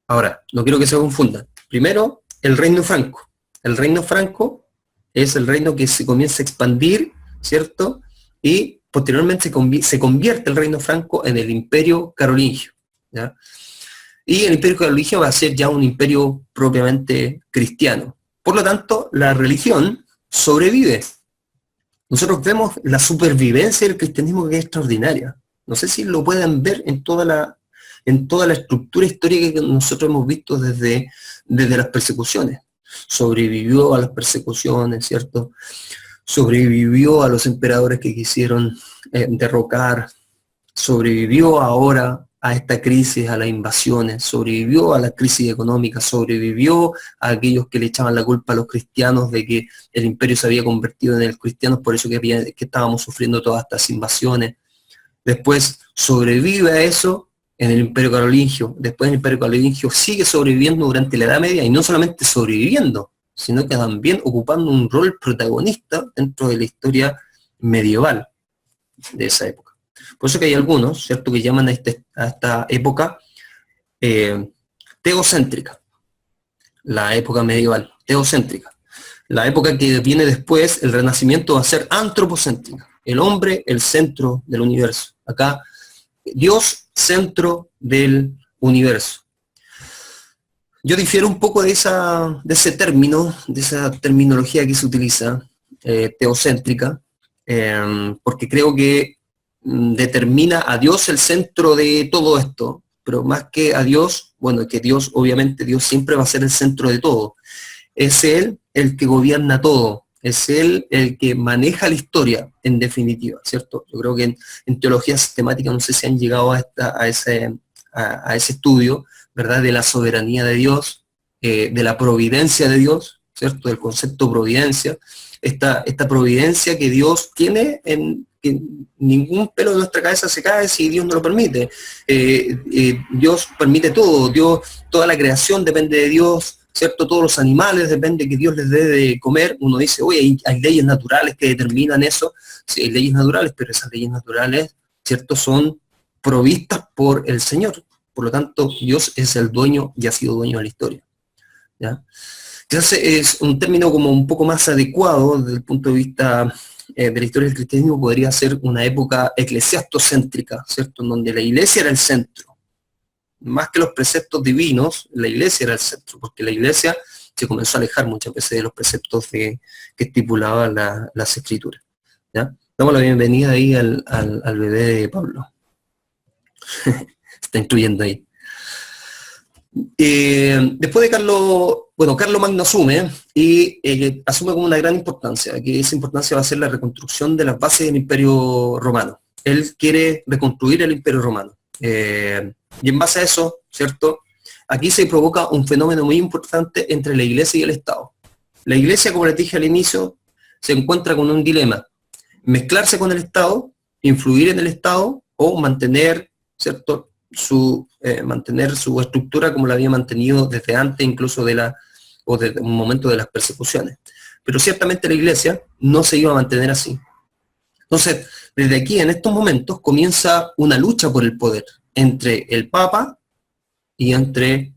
Speaker 1: Ahora, no quiero que se confundan. Primero, el reino franco. El reino franco es el reino que se comienza a expandir, ¿cierto? Y posteriormente se convierte el reino franco en el imperio carolingio, ¿ya? Y el imperio carolingio va a ser ya un imperio propiamente cristiano. Por lo tanto, la religión sobrevive. Nosotros vemos la supervivencia del cristianismo, que es extraordinaria. No sé si lo pueden ver en toda la estructura histórica que nosotros hemos visto desde las persecuciones. Sobrevivió a las persecuciones, ¿cierto? Sobrevivió a los emperadores que quisieron derrocar, sobrevivió ahora a esta crisis, a las invasiones, sobrevivió a la crisis económica, sobrevivió a aquellos que le echaban la culpa a los cristianos de que el imperio se había convertido en el cristiano, por eso que estábamos sufriendo todas estas invasiones. Después sobrevive a eso en el imperio carolingio. Después el imperio carolingio sigue sobreviviendo durante la Edad Media, y no solamente sobreviviendo, sino que también ocupando un rol protagonista dentro de la historia medieval de esa época. Por eso que hay algunos, ¿cierto?, que llaman a esta época teocéntrica, la época medieval, teocéntrica. La época que viene después, el Renacimiento, va a ser antropocéntrica. El hombre, el centro del universo. Acá, Dios, centro del universo. Yo difiero un poco de ese término, de esa terminología que se utiliza, teocéntrica, porque creo que determina a Dios el centro de todo esto, pero más que a Dios, bueno, que Dios, obviamente Dios siempre va a ser el centro de todo. Es Él el que gobierna todo, es Él el que maneja la historia, en definitiva, ¿cierto? Yo creo que en teología sistemática, no sé si han llegado a ese estudio, ¿verdad?, de la soberanía de Dios, de la providencia de Dios, ¿cierto?, del concepto providencia, esta providencia que Dios tiene que ningún pelo de nuestra cabeza se cae si Dios no lo permite. Dios permite todo, toda la creación depende de Dios, ¿cierto? Todos los animales depende que Dios les dé de comer. Uno dice, oye, hay leyes naturales que determinan eso. Sí, hay leyes naturales, pero esas leyes naturales, ¿cierto?, son provistas por el Señor. Por lo tanto, Dios es el dueño y ha sido dueño de la historia, ¿ya? Entonces es un término como un poco más adecuado desde el punto de vista de la historia del cristianismo. Podría ser una época eclesiastocéntrica, ¿cierto?, en donde la iglesia era el centro. Más que los preceptos divinos, la iglesia era el centro, porque la iglesia se comenzó a alejar muchas veces de los preceptos que estipulaban las escrituras, ¿ya? Damos la bienvenida ahí al bebé de Pablo. Está incluyendo ahí. Después de Carlomagno asume y asume como una gran importancia, que esa importancia va a ser la reconstrucción de las bases del Imperio Romano. Él quiere reconstruir el Imperio Romano. Y en base a eso, ¿cierto?, aquí se provoca un fenómeno muy importante entre la Iglesia y el Estado. La Iglesia, como les dije al inicio, se encuentra con un dilema: mezclarse con el Estado, influir en el Estado, o mantener, ¿cierto?, mantener su estructura como la había mantenido desde antes, incluso desde un momento de las persecuciones. Pero ciertamente la Iglesia no se iba a mantener así. Entonces, desde aquí, en estos momentos, comienza una lucha por el poder entre el Papa y entre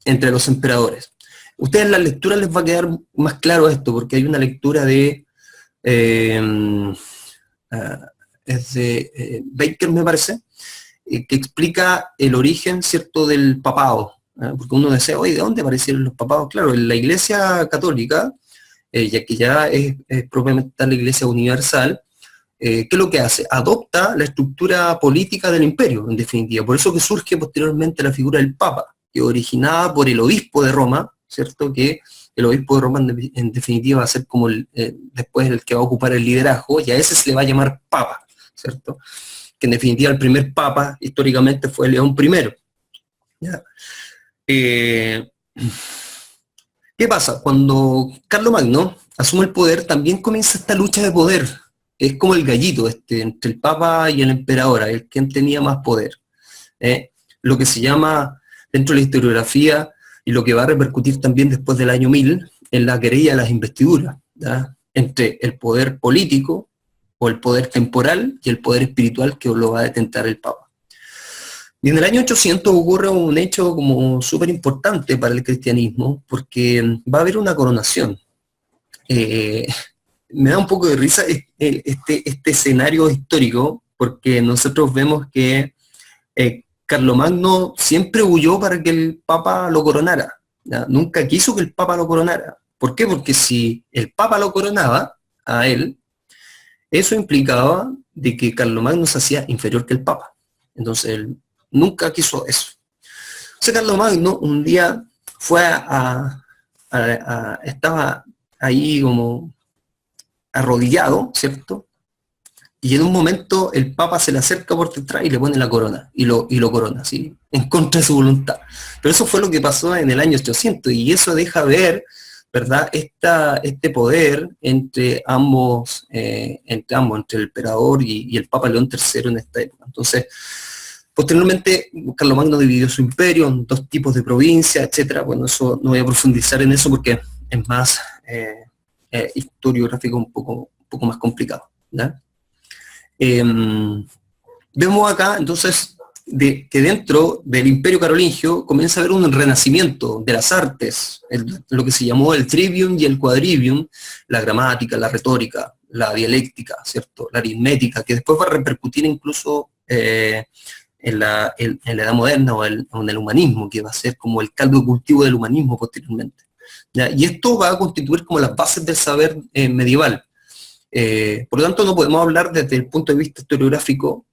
Speaker 1: los emperadores. Ustedes en la lectura les va a quedar más claro esto, porque hay una lectura de Baker, me parece, que explica el origen, ¿cierto?, del papado. Porque uno dice, oye, ¿de dónde aparecieron los papados? Claro, en la Iglesia Católica, ya que ya es propiamente la Iglesia Universal, ¿qué es lo que hace? Adopta la estructura política del imperio, en definitiva. Por eso que surge posteriormente la figura del Papa, que es originada por el obispo de Roma, ¿cierto?, que el obispo de Roma en definitiva va a ser como después el que va a ocupar el liderazgo, y a ese se le va a llamar Papa, ¿cierto?, que en definitiva el primer Papa históricamente fue León I. ¿Ya? ¿Qué pasa? Cuando Carlomagno asume el poder, también comienza esta lucha de poder. Es como el gallito entre el Papa y el emperador, el quien tenía más poder. Lo que se llama dentro de la historiografía y lo que va a repercutir también después del año 1000 en la querella de las investiduras, ¿ya? Entre el poder político o el poder temporal y el poder espiritual que lo va a detentar el Papa. Y en el año 800 ocurre un hecho como súper importante para el cristianismo, porque va a haber una coronación. Me da un poco de risa este escenario histórico, porque nosotros vemos que Carlomagno siempre huyó para que el Papa lo coronara, ¿ya? Nunca quiso que el Papa lo coronara. ¿Por qué? Porque si el Papa lo coronaba a él, eso implicaba de que Carlomagno se hacía inferior que el Papa. Entonces él nunca quiso eso. Entonces Carlomagno un día fue estaba ahí como arrodillado, ¿cierto? Y en un momento el Papa se le acerca por detrás y le pone la corona, y lo corona, ¿sí? En contra de su voluntad. Pero eso fue lo que pasó en el año 800, y eso deja ver, ¿verdad?, este poder entre ambos, entre el emperador y el Papa León III en esta época. Entonces, posteriormente, Carlomagno dividió su imperio en 2 tipos de provincias, etcétera. Bueno, eso no voy a profundizar en eso porque es más historiográfico, un poco más complicado, ¿ya? Vemos acá, entonces, que dentro del Imperio Carolingio comienza a haber un renacimiento de las artes, lo que se llamó el trivium y el quadrivium, la gramática, la retórica, la dialéctica, ¿cierto?, la aritmética, que después va a repercutir incluso en la Edad Moderna o en el humanismo, que va a ser como el caldo de cultivo del humanismo posteriormente, ¿ya? Y esto va a constituir como las bases del saber medieval. Por lo tanto, no podemos hablar desde el punto de vista historiográfico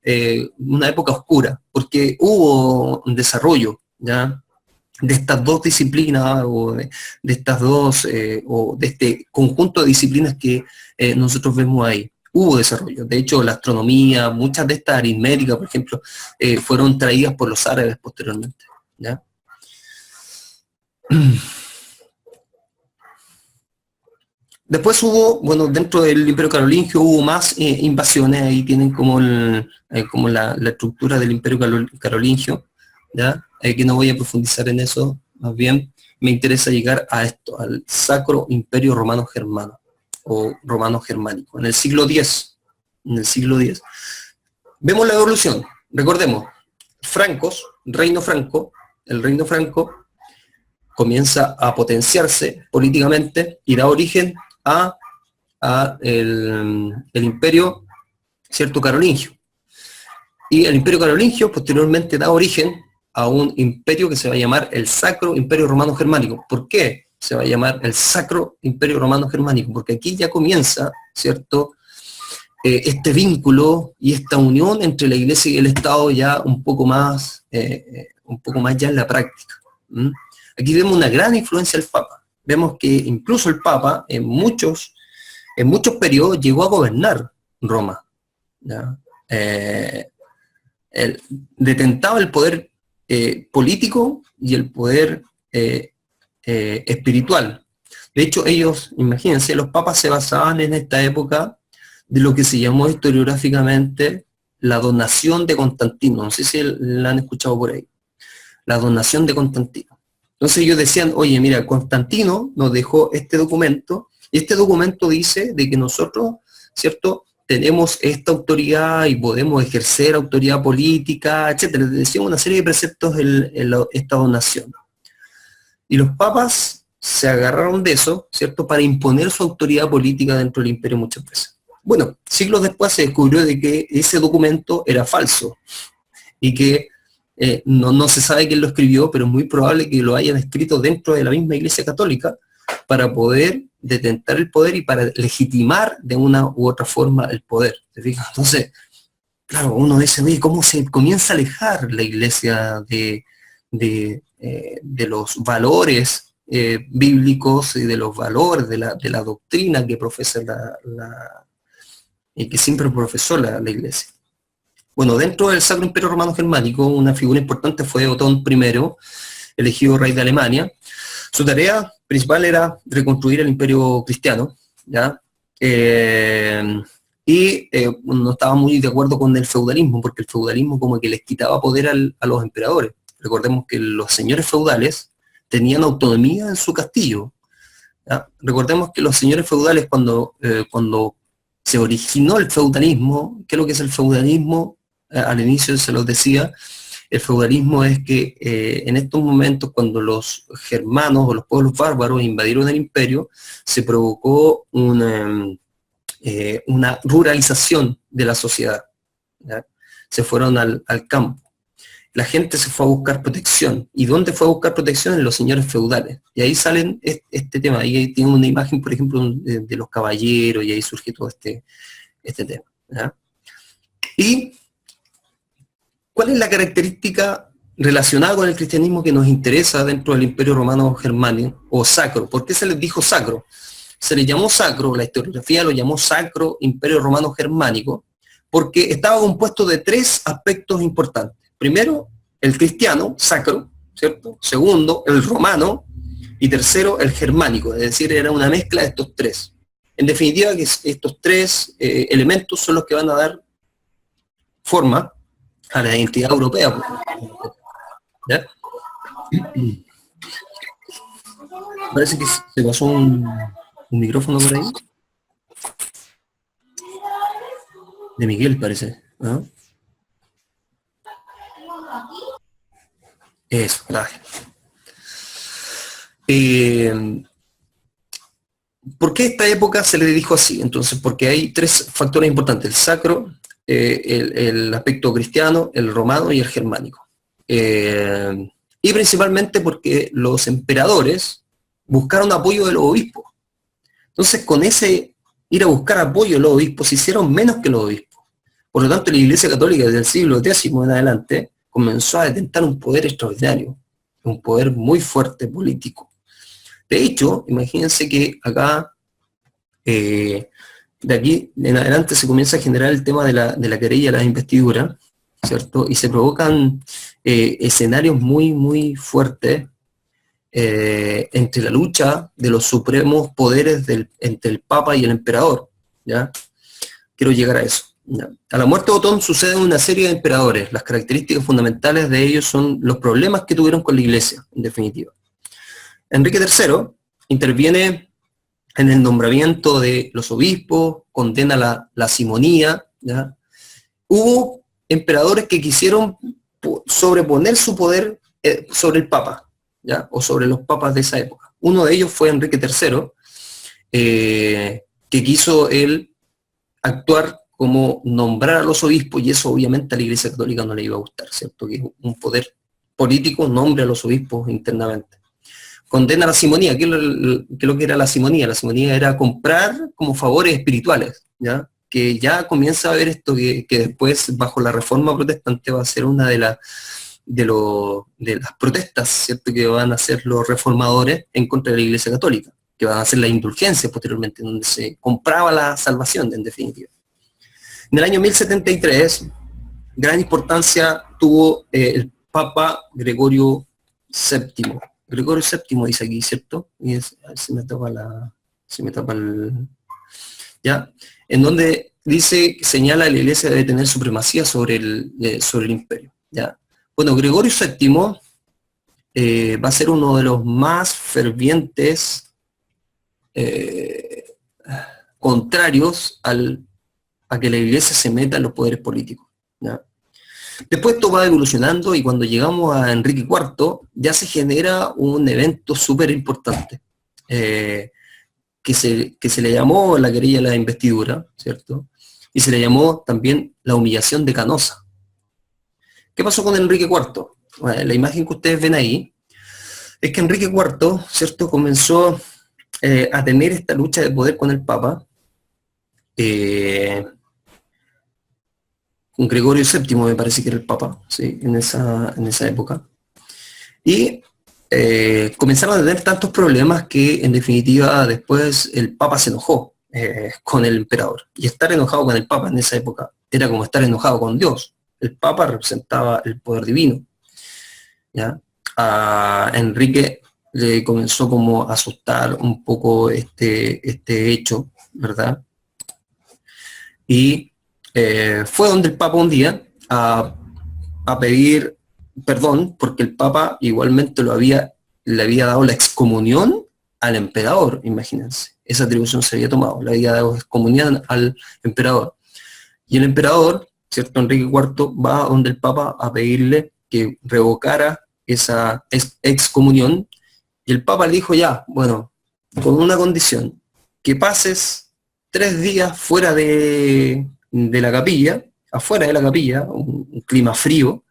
Speaker 1: una época oscura, porque hubo un desarrollo, ¿ya?, de estas 2 disciplinas, o de estas 2, o de este conjunto de disciplinas que nosotros vemos ahí. Hubo desarrollo. De hecho, la astronomía, muchas de estas aritméticas, por ejemplo, fueron traídas por los árabes posteriormente, ¿ya? Después hubo, bueno, dentro del Imperio Carolingio hubo más invasiones. Ahí tienen como, como la estructura del Imperio Carolingio, ¿ya? Que no voy a profundizar en eso, más bien me interesa llegar a esto, al Sacro Imperio Romano Germano, o Romano Germánico, en el siglo X. En el siglo X. Vemos la evolución, recordemos, francos, el reino franco comienza a potenciarse políticamente y da origen a el imperio, ¿cierto?, carolingio. Y el imperio carolingio posteriormente da origen a un imperio que se va a llamar el Sacro Imperio Romano Germánico. ¿Por qué se va a llamar el Sacro Imperio Romano Germánico? Porque aquí ya comienza, ¿cierto?, este vínculo y esta unión entre la Iglesia y el Estado ya un poco más ya en la práctica. Aquí vemos una gran influencia del Papa. Vemos que incluso el Papa en muchos periodos llegó a gobernar Roma, ¿ya? Detentaba el poder político y el poder espiritual. De hecho, ellos, imagínense, los papas se basaban en esta época de lo que se llamó historiográficamente la donación de Constantino. No sé si la han escuchado por ahí. La donación de Constantino. Entonces ellos decían, oye, mira, Constantino nos dejó este documento, y este documento dice de que nosotros, ¿cierto?, tenemos esta autoridad y podemos ejercer autoridad política, etcétera. Decían una serie de preceptos en esta donación. Y los papas se agarraron de eso, ¿cierto?, para imponer su autoridad política dentro del imperio muchas veces. Bueno, siglos después se descubrió de que ese documento era falso y que no se sabe quién lo escribió, pero es muy probable que lo hayan escrito dentro de la misma Iglesia Católica para poder detentar el poder y para legitimar de una u otra forma el poder. ¿Te fijas? Entonces, claro, uno dice, oye, ¿cómo se comienza a alejar la Iglesia de los valores bíblicos y de los valores de la doctrina que profesa que siempre profesó la Iglesia? Bueno, dentro del Sacro Imperio Romano Germánico, una figura importante fue Otón I, elegido rey de Alemania, Su tarea principal era reconstruir el imperio cristiano, ¿ya? No estaba muy de acuerdo con el feudalismo, porque el feudalismo como que les quitaba poder a los emperadores. Recordemos que los señores feudales tenían autonomía en su castillo, ¿ya? Recordemos que los señores feudales, cuando se originó el feudalismo, ¿qué es lo que es el feudalismo? Al inicio se los decía, el feudalismo es que en estos momentos, cuando los germanos o los pueblos bárbaros invadieron el imperio, se provocó una ruralización de la sociedad, ¿ya? Se fueron al campo. La gente se fue a buscar protección. ¿Y dónde fue a buscar protección? En los señores feudales. Y ahí salen este tema. Ahí tiene una imagen, por ejemplo, de los caballeros, y ahí surge todo este tema, ¿ya? ¿Y cuál es la característica relacionada con el cristianismo que nos interesa dentro del Imperio Romano Germánico, o sacro? ¿Por qué se les dijo sacro? Se le llamó sacro, la historiografía lo llamó Sacro Imperio Romano Germánico, porque estaba compuesto de tres aspectos importantes. Primero, el cristiano, sacro, ¿cierto? Segundo, el romano, y tercero, el germánico, es decir, era una mezcla de estos tres. En definitiva, que estos tres elementos son los que van a dar forma a la identidad europea. ¿Ya? Parece que se pasó un micrófono por ahí. De Miguel, parece, ¿no? Eso, gracias. ¿Por qué esta época se le dijo así? Entonces, porque hay tres factores importantes: el sacro, el aspecto cristiano, el romano y el germánico. Y principalmente porque los emperadores buscaron apoyo de los obispos. Entonces, con ese ir a buscar apoyo de los obispos, se hicieron menos que los obispos. Por lo tanto, la Iglesia Católica desde el siglo X en adelante comenzó a detentar un poder extraordinario, un poder muy fuerte político. De hecho, imagínense que acá, de aquí en adelante, se comienza a generar el tema de la querella, la investidura, ¿cierto? Y se provocan escenarios muy, muy fuertes entre la lucha de los supremos poderes entre el Papa y el Emperador, ¿ya? Quiero llegar a eso, ¿ya? A la muerte de Otón suceden una serie de emperadores. Las características fundamentales de ellos son los problemas que tuvieron con la Iglesia, en definitiva. Enrique III interviene en el nombramiento de los obispos, condena la simonía, ¿ya? Hubo emperadores que quisieron sobreponer su poder sobre el Papa, ¿ya? O sobre los papas de esa época. Uno de ellos fue Enrique III, que quiso él actuar como nombrar a los obispos, y eso obviamente a la Iglesia Católica no le iba a gustar, ¿cierto? Que un poder político nombre a los obispos internamente. Condena la simonía. ¿Qué es lo que era la simonía? La simonía era comprar como favores espirituales, ¿ya? Que ya comienza a ver esto que después, bajo la Reforma Protestante, va a ser una de las protestas, ¿cierto?, que van a hacer los reformadores en contra de la Iglesia Católica, que van a hacer las indulgencias posteriormente, donde se compraba la salvación, en definitiva. En el año 1073, gran importancia tuvo el Papa Gregorio VII. Gregorio VII dice aquí, ¿cierto? Y se me tapa ¿ya? En donde dice, señala que la Iglesia debe tener supremacía sobre el imperio, ¿ya? Bueno, Gregorio VII va a ser uno de los más fervientes contrarios a que la Iglesia se meta en los poderes políticos, ¿ya? Después esto va evolucionando, y cuando llegamos a Enrique IV ya se genera un evento súper importante, que se le llamó la querella de la investidura, ¿cierto? Y se le llamó también la humillación de Canosa. ¿Qué pasó con Enrique IV? Bueno, la imagen que ustedes ven ahí es que Enrique IV, ¿cierto?, comenzó a tener esta lucha de poder con el Papa, con Gregorio VII, me parece que era el Papa, ¿sí?, en esa época. Y comenzaron a tener tantos problemas que, en definitiva, después el Papa se enojó con el emperador. Y estar enojado con el Papa en esa época era como estar enojado con Dios. El Papa representaba el poder divino, ¿ya? A Enrique le comenzó como a asustar un poco este hecho, ¿verdad? Y fue donde el Papa un día a pedir perdón, porque el Papa igualmente le había dado la excomunión al emperador, imagínense. Esa atribución se había tomado, le había dado excomunión al emperador. Y el emperador, ¿cierto? Enrique IV va donde el Papa a pedirle que revocara esa excomunión, y el Papa le dijo ya, bueno, con una condición, que pases 3 días fuera de la capilla, afuera de la capilla, un clima frío,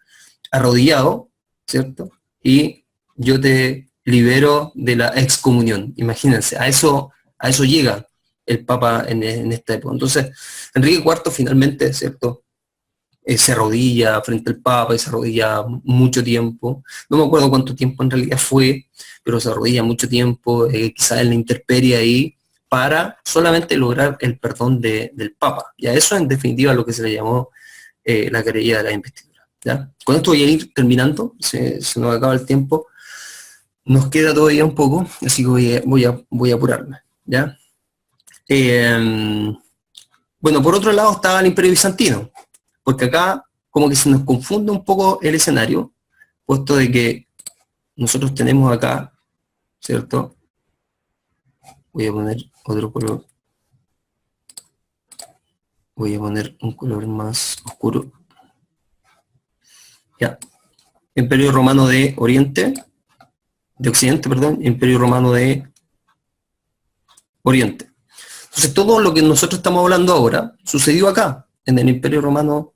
Speaker 1: arrodillado, ¿cierto? Y yo te libero de la excomunión. Imagínense, a eso llega el Papa en esta época. Entonces, Enrique IV finalmente, ¿cierto? Se arrodilla frente al Papa y se arrodilla mucho tiempo. No me acuerdo cuánto tiempo en realidad fue, pero se arrodilla mucho tiempo, quizás en la intemperie ahí, para solamente lograr el perdón del Papa. Y a eso en definitiva lo que se le llamó la querella de la investidura. ¿Ya? Con esto voy a ir terminando, se nos acaba el tiempo. Nos queda todavía un poco, así que voy a apurarme. ¿Ya? Bueno, por otro lado estaba el Imperio Bizantino, porque acá como que se nos confunde un poco el escenario, puesto de que nosotros tenemos acá, ¿cierto? Voy a poner otro color. Voy a poner un color más oscuro. Ya. Imperio Romano de Oriente, de Occidente, perdón, Imperio Romano de Oriente. Entonces todo lo que nosotros estamos hablando ahora sucedió acá, en el Imperio Romano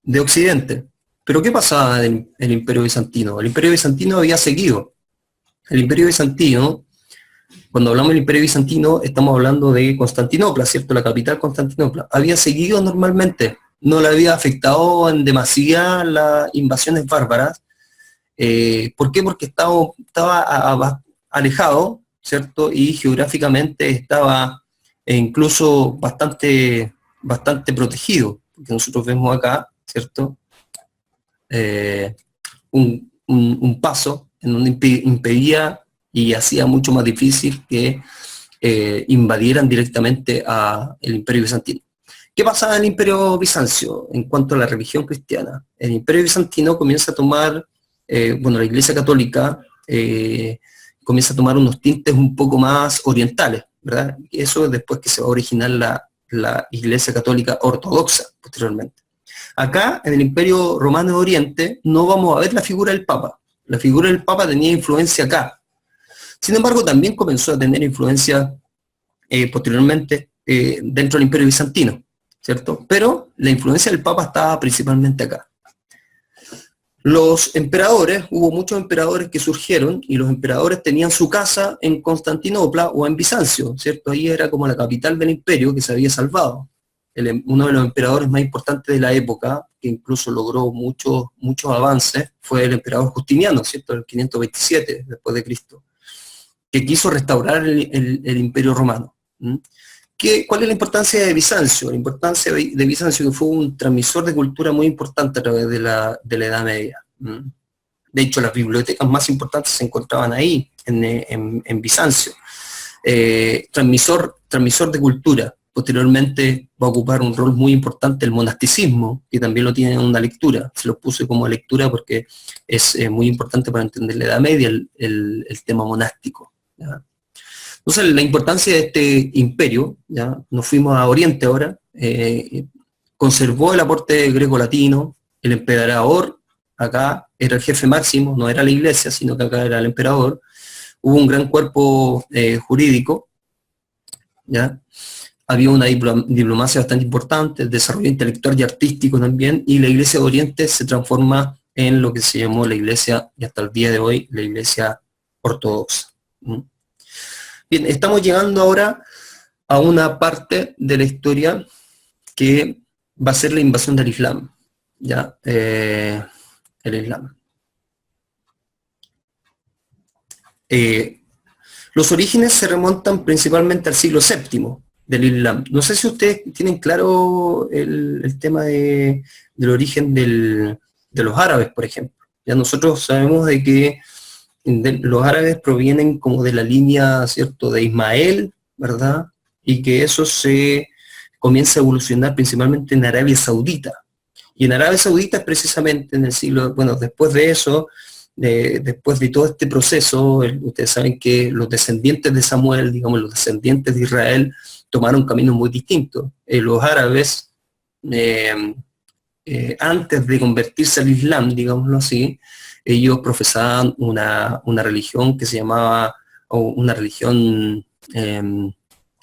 Speaker 1: de Occidente. Pero ¿qué pasaba en el Imperio Bizantino? El Imperio Bizantino había seguido. El Imperio Bizantino, cuando hablamos del Imperio Bizantino, estamos hablando de Constantinopla, ¿cierto? La capital Constantinopla. Había seguido normalmente, no le había afectado en demasía las invasiones bárbaras. ¿Por qué? Porque estaba alejado, ¿cierto? Y geográficamente estaba incluso bastante protegido, porque nosotros vemos acá, ¿cierto? Un paso en donde impedía y hacía mucho más difícil que invadieran directamente el Imperio Bizantino. ¿Qué pasaba en el Imperio Bizancio en cuanto a la religión cristiana? El Imperio Bizantino comienza a tomar, bueno, la Iglesia Católica comienza a tomar unos tintes un poco más orientales, ¿verdad? Eso después que se va a originar la Iglesia Católica Ortodoxa posteriormente. Acá, en el Imperio Romano de Oriente, no vamos a ver la figura del Papa. La figura del Papa tenía influencia acá. Sin embargo, también comenzó a tener influencia posteriormente dentro del Imperio Bizantino, ¿cierto? Pero la influencia del Papa estaba principalmente acá. Los emperadores, hubo muchos emperadores que surgieron y los emperadores tenían su casa en Constantinopla o en Bizancio, ¿cierto? Ahí era como la capital del imperio que se había salvado. Uno de los emperadores más importantes de la época, que incluso logró muchos avances, fue el emperador Justiniano, ¿cierto? El 527 después de Cristo, que quiso restaurar el imperio romano. ¿Cuál es la importancia de Bizancio? La importancia de Bizancio, que fue un transmisor de cultura muy importante a través de la Edad Media. De hecho, las bibliotecas más importantes se encontraban ahí, en Bizancio. Transmisor de cultura. Posteriormente va a ocupar un rol muy importante el monasticismo, que también lo tiene en una lectura. Se lo puse como lectura porque es muy importante para entender la Edad Media, el tema monástico, ¿ya? Entonces, la importancia de este imperio, ¿ya? Nos fuimos a Oriente ahora, conservó el aporte greco-latino, el emperador acá era el jefe máximo, no era la iglesia, sino que acá era el emperador. Hubo un gran cuerpo jurídico, ¿ya? Había una diplomacia bastante importante, el desarrollo intelectual y artístico también, y la Iglesia de Oriente se transforma en lo que se llamó la Iglesia, y hasta el día de hoy, la Iglesia Ortodoxa. Bien, estamos llegando ahora a una parte de la historia que va a ser la invasión del Islam, ¿ya? El Islam. Los orígenes se remontan principalmente al siglo VII del Islam. No sé si ustedes tienen claro el tema del origen de los árabes, por ejemplo. Ya nosotros sabemos de que los árabes provienen como de la línea, ¿cierto?, de Ismael, ¿verdad? Y que eso se comienza a evolucionar principalmente en Arabia Saudita. Y en Arabia Saudita es precisamente en el siglo, bueno, después de eso, después de todo este proceso, ustedes saben que los descendientes de Samuel, digamos, los descendientes de Israel, tomaron caminos muy distintos. Los árabes, antes de convertirse al Islam, digámoslo así, ellos profesaban una religión que se llamaba, o una religión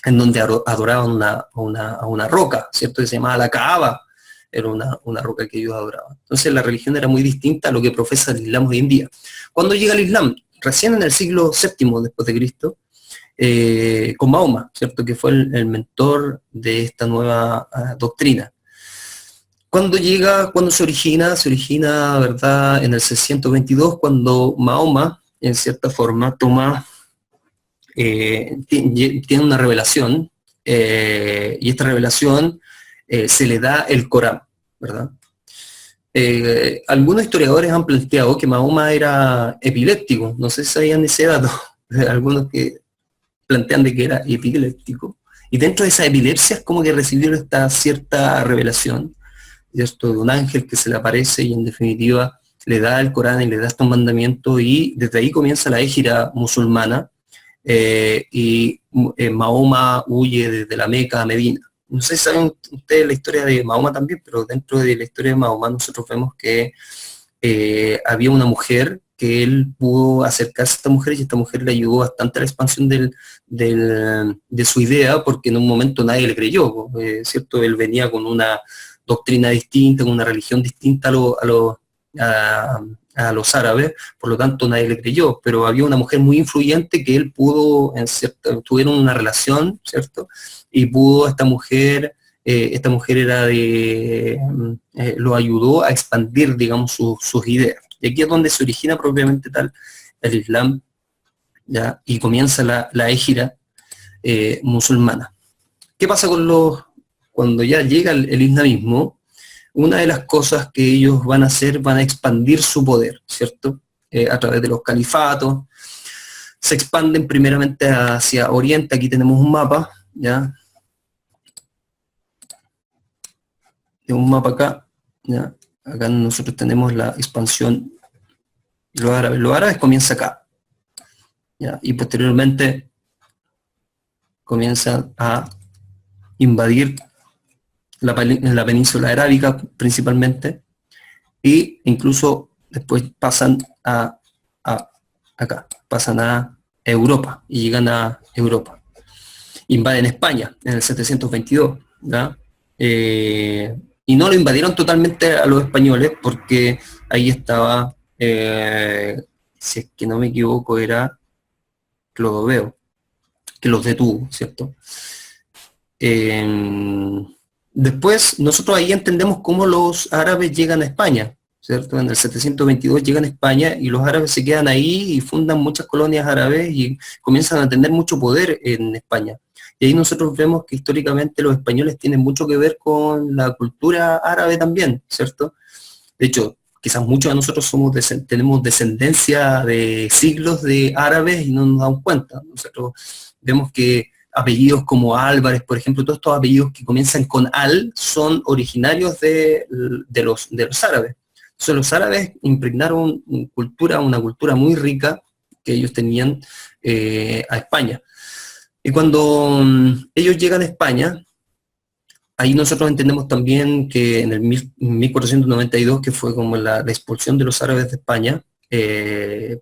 Speaker 1: en donde adoraban a una roca, ¿cierto? Que se llamaba la Kaaba, era una roca que ellos adoraban. Entonces la religión era muy distinta a lo que profesa el Islam hoy en día. ¿Cuándo llega el Islam? Recién en el siglo VII después de Cristo, con Mahoma, ¿cierto? Que fue el mentor de esta nueva doctrina. ¿Cuándo se origina? Se origina, ¿verdad?, en el 622, cuando Mahoma, en cierta forma, tiene una revelación, y esta revelación se le da el Corán, ¿verdad? Algunos historiadores han planteado que Mahoma era epiléptico, no sé si sabían ese dato, algunos que plantean de que era epiléptico, y dentro de esa epilepsia es como que recibió esta cierta revelación, ¿cierto?, de un ángel que se le aparece y en definitiva le da el Corán y le da estos mandamientos, y desde ahí comienza la hégira musulmana, y Mahoma huye desde la Meca a Medina. No sé si saben ustedes la historia de Mahoma también, pero dentro de la historia de Mahoma nosotros vemos que había una mujer que él pudo acercarse a esta mujer, y esta mujer le ayudó bastante a la expansión de su idea, porque en un momento nadie le creyó, ¿cierto? Él venía con una doctrina distinta, con una religión distinta a los árabes, por lo tanto nadie le creyó, pero había una mujer muy influyente que él pudo, tuvieron una relación, ¿cierto? Y pudo esta mujer era lo ayudó a expandir, digamos, sus ideas. Y aquí es donde se origina propiamente tal el Islam, ¿ya? Y comienza la hégira musulmana. ¿Qué pasa cuando ya llega el islamismo? Una de las cosas que ellos van a hacer, van a expandir su poder, ¿cierto? A través de los califatos. Se expanden primeramente hacia Oriente. Aquí tenemos un mapa, ¿ya? Un mapa acá, ¿ya? Acá nosotros tenemos la expansión de los árabes. Los árabes comienzan acá, ¿ya? Y posteriormente comienzan a invadir la península arábica principalmente, e incluso después pasan acá, pasan a Europa y llegan a Europa. Invaden España en el 722, ¿ya? Y no lo invadieron totalmente a los españoles, porque ahí estaba, si es que no me equivoco, era Clodoveo, que los detuvo, ¿cierto? Después, nosotros ahí entendemos cómo los árabes llegan a España, ¿cierto? En el 722 llegan a España y los árabes se quedan ahí y fundan muchas colonias árabes y comienzan a tener mucho poder en España. Y ahí nosotros vemos que históricamente los españoles tienen mucho que ver con la cultura árabe también, ¿cierto? De hecho, quizás muchos de nosotros tenemos descendencia de siglos de árabes y no nos damos cuenta. Nosotros vemos que apellidos como Álvarez, por ejemplo, todos estos apellidos que comienzan con Al son originarios de los árabes. Entonces los árabes impregnaron una cultura muy rica que ellos tenían a España. Y cuando ellos llegan a España, ahí nosotros entendemos también que en el 1492, que fue como la expulsión de los árabes de España,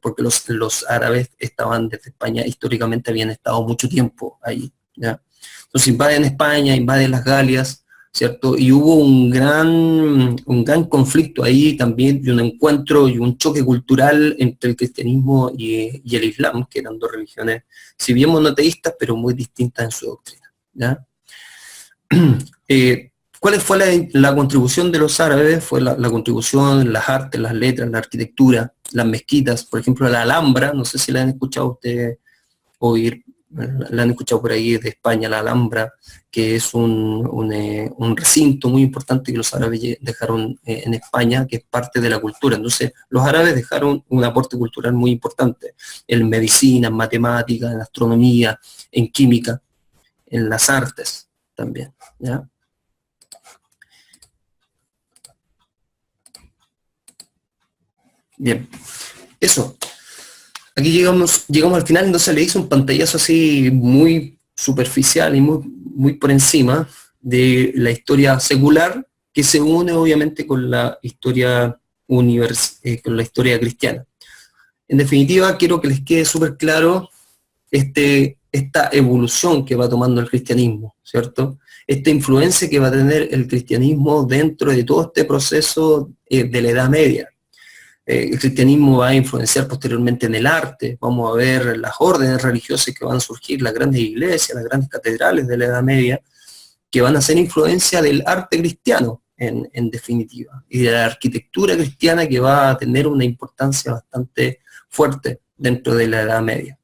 Speaker 1: porque los árabes estaban desde España, históricamente habían estado mucho tiempo ahí, ¿ya? Entonces invaden España, invaden las Galias, ¿cierto? Y hubo un gran conflicto ahí también, y un encuentro y un choque cultural entre el cristianismo y el islam, que eran dos religiones, si bien monoteístas, pero muy distintas en su doctrina, ¿ya? ¿Cuál fue la contribución de los árabes? Fue la contribución en las artes, las letras, la arquitectura, las mezquitas, por ejemplo la Alhambra, no sé si la han escuchado ustedes oír, la han escuchado por ahí, de España, la Alhambra, que es un recinto muy importante que los árabes dejaron en España, que es parte de la cultura. Entonces, los árabes dejaron un aporte cultural muy importante en medicina, en matemáticas, en astronomía, en química, en las artes también, ¿ya? Bien, eso. Aquí llegamos al final, entonces le hice un pantallazo así muy superficial y muy por encima de la historia secular, que se une obviamente con la historia con la historia cristiana. En definitiva, quiero que les quede súper claro esta evolución que va tomando el cristianismo, ¿cierto? Esta influencia que va a tener el cristianismo dentro de todo este proceso de la Edad Media. El cristianismo va a influenciar posteriormente en el arte, vamos a ver las órdenes religiosas que van a surgir, las grandes iglesias, las grandes catedrales de la Edad Media, que van a ser influencia del arte cristiano, en definitiva, y de la arquitectura cristiana, que va a tener una importancia bastante fuerte dentro de la Edad Media.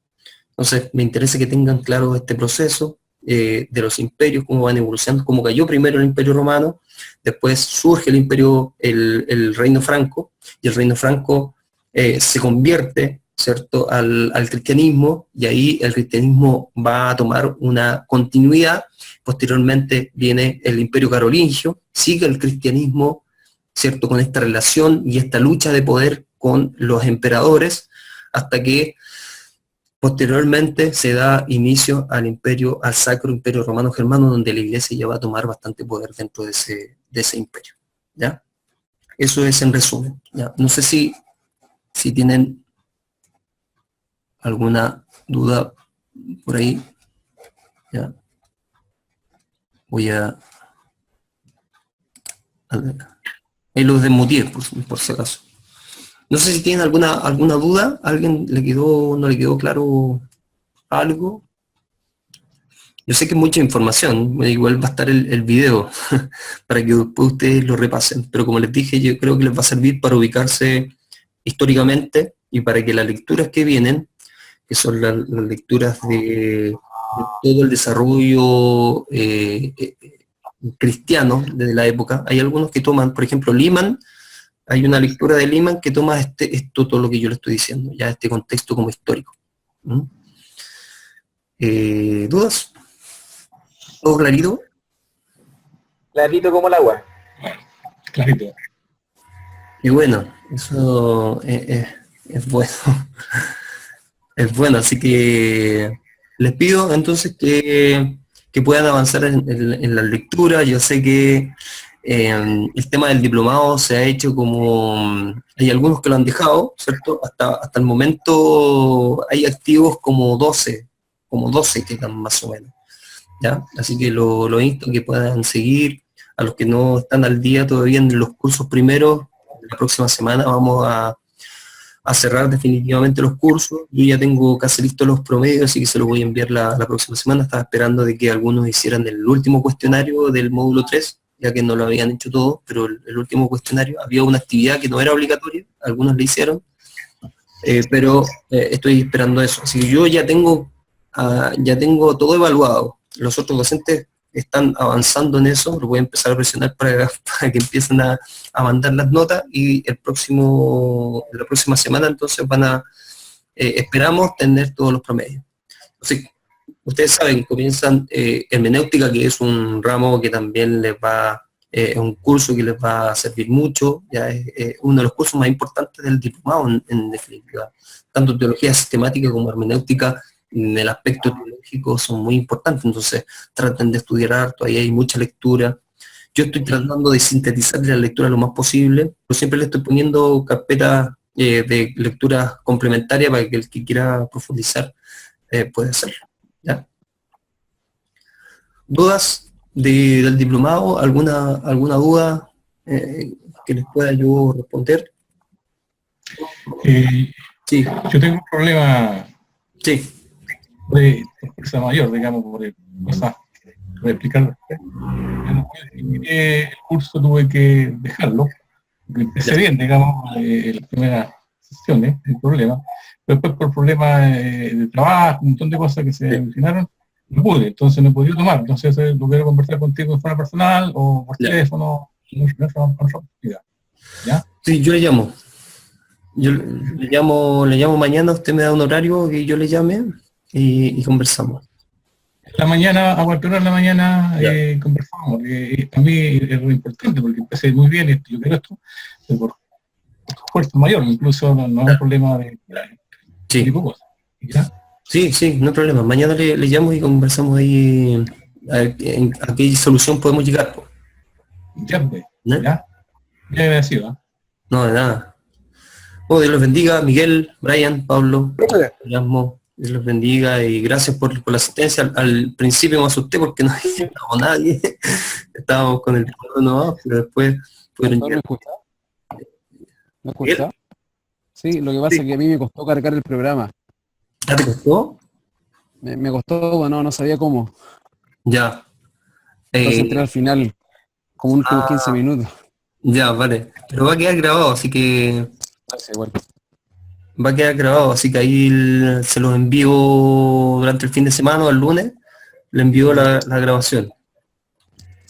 Speaker 1: Entonces, me interesa que tengan claro este proceso de los imperios, cómo van evolucionando, cómo cayó primero el Imperio Romano, después surge el Reino Franco, y el Reino Franco se convierte, ¿cierto?, al cristianismo, y ahí el cristianismo va a tomar una continuidad. Posteriormente viene el Imperio Carolingio, sigue el cristianismo, ¿cierto?, con esta relación y esta lucha de poder con los emperadores, hasta que posteriormente se da inicio al Sacro Imperio Romano Germano, donde la Iglesia ya va a tomar bastante poder dentro de ese imperio, ¿ya? Eso es en resumen, ¿ya? No sé si tienen alguna duda por ahí, ¿ya? Voy a ahí los desmuteé, por si acaso. No sé si tienen alguna duda. ¿A alguien no le quedó claro algo? Yo sé que es mucha información, igual va a estar el video para que después ustedes lo repasen, pero como les dije, yo creo que les va a servir para ubicarse históricamente y para que las lecturas que vienen, que son las lecturas de todo el desarrollo cristiano desde la época, hay algunos que toman, por ejemplo, Liman. Hay una lectura de Liman que toma todo lo que yo le estoy diciendo, ya este contexto como histórico. ¿Dudas? ¿Todo clarito?
Speaker 2: Clarito como el agua.
Speaker 3: Clarito.
Speaker 1: Y bueno, eso es bueno. Es bueno, así que les pido entonces que puedan avanzar en la lectura. Yo sé que el tema del diplomado se ha hecho hay algunos que lo han dejado, ¿cierto? Hasta el momento hay activos como 12 quedan más o menos, ¿ya? Así que lo insto que puedan seguir. A los que no están al día todavía en los cursos primeros, la próxima semana vamos a cerrar definitivamente los cursos. Yo ya tengo casi listos los promedios, así que se los voy a enviar la próxima semana. Estaba esperando de que algunos hicieran el último cuestionario del módulo 3, ya que no lo habían hecho todos, pero el último cuestionario, había una actividad que no era obligatoria, algunos le hicieron, pero estoy esperando eso. Así que yo ya tengo todo evaluado. Los otros docentes están avanzando en eso, lo voy a empezar a presionar para que empiecen a mandar las notas, y la próxima semana entonces esperamos tener todos los promedios. Entonces, ustedes saben, comienzan hermenéutica, que es un ramo que también es un curso que les va a servir mucho, ya es uno de los cursos más importantes del diplomado en definitiva. Tanto teología sistemática como hermenéutica en el aspecto teológico son muy importantes, entonces traten de estudiar harto, ahí hay mucha lectura. Yo estoy tratando de sintetizar la lectura lo más posible, pero siempre le estoy poniendo carpetas de lectura complementaria para que el que quiera profundizar pueda hacerlo, ¿ya? ¿Dudas del diplomado? ¿Alguna duda que les pueda yo responder?
Speaker 3: Sí. Yo tengo un problema.
Speaker 1: Sí.
Speaker 3: De fuerza mayor, digamos, por explicar. El curso tuve que dejarlo, empecé bien, digamos, la primera sesión, el problema, después por problemas de trabajo, un montón de cosas que se originaron, no pude, entonces no he podido tomar. Entonces lo quiero conversar contigo de forma personal o por teléfono, ¿ya?
Speaker 1: Sí, yo le llamo. Yo le llamo mañana, usted me da un horario que yo le llame y conversamos.
Speaker 3: La mañana, a cualquier hora de la mañana,
Speaker 1: Ya.
Speaker 3: conversamos, porque a mí es muy importante, porque empecé muy bien, yo quiero esto, pero por fuerza mayor, incluso no es un problema de
Speaker 1: Sí.
Speaker 3: tipo cosas, ¿ya?
Speaker 1: Sí, no hay problema. Mañana le llamo y conversamos ahí a ver a qué solución podemos llegar. Po.
Speaker 3: Ya, pues,
Speaker 1: ¿No?
Speaker 3: ya, ya agradecido, ¿eh?
Speaker 1: No, de nada. Oh, Dios los bendiga, Miguel, Brian, Pablo,
Speaker 2: Profe,
Speaker 1: Erasmo, Dios los bendiga y gracias por la asistencia. Al principio me asusté porque no estábamos nadie. Estábamos con el teléfono, pero después fueron
Speaker 4: ¿Me
Speaker 1: ya.
Speaker 4: escucha? ¿Me
Speaker 1: ¿Miguel?
Speaker 4: escucha? Sí, lo que pasa
Speaker 1: Sí.
Speaker 4: es que a mí me costó cargar el programa.
Speaker 1: ¿Ya te costó?
Speaker 4: Me costó, no sabía cómo.
Speaker 1: Ya.
Speaker 4: Entonces entré al final, como últimos 15
Speaker 1: Ah,
Speaker 4: minutos.
Speaker 1: ya, vale. Pero va a quedar grabado, así que
Speaker 4: Entonces, igual.
Speaker 1: va a quedar grabado, así que ahí se los envío durante el fin de semana o el lunes, le envío la grabación.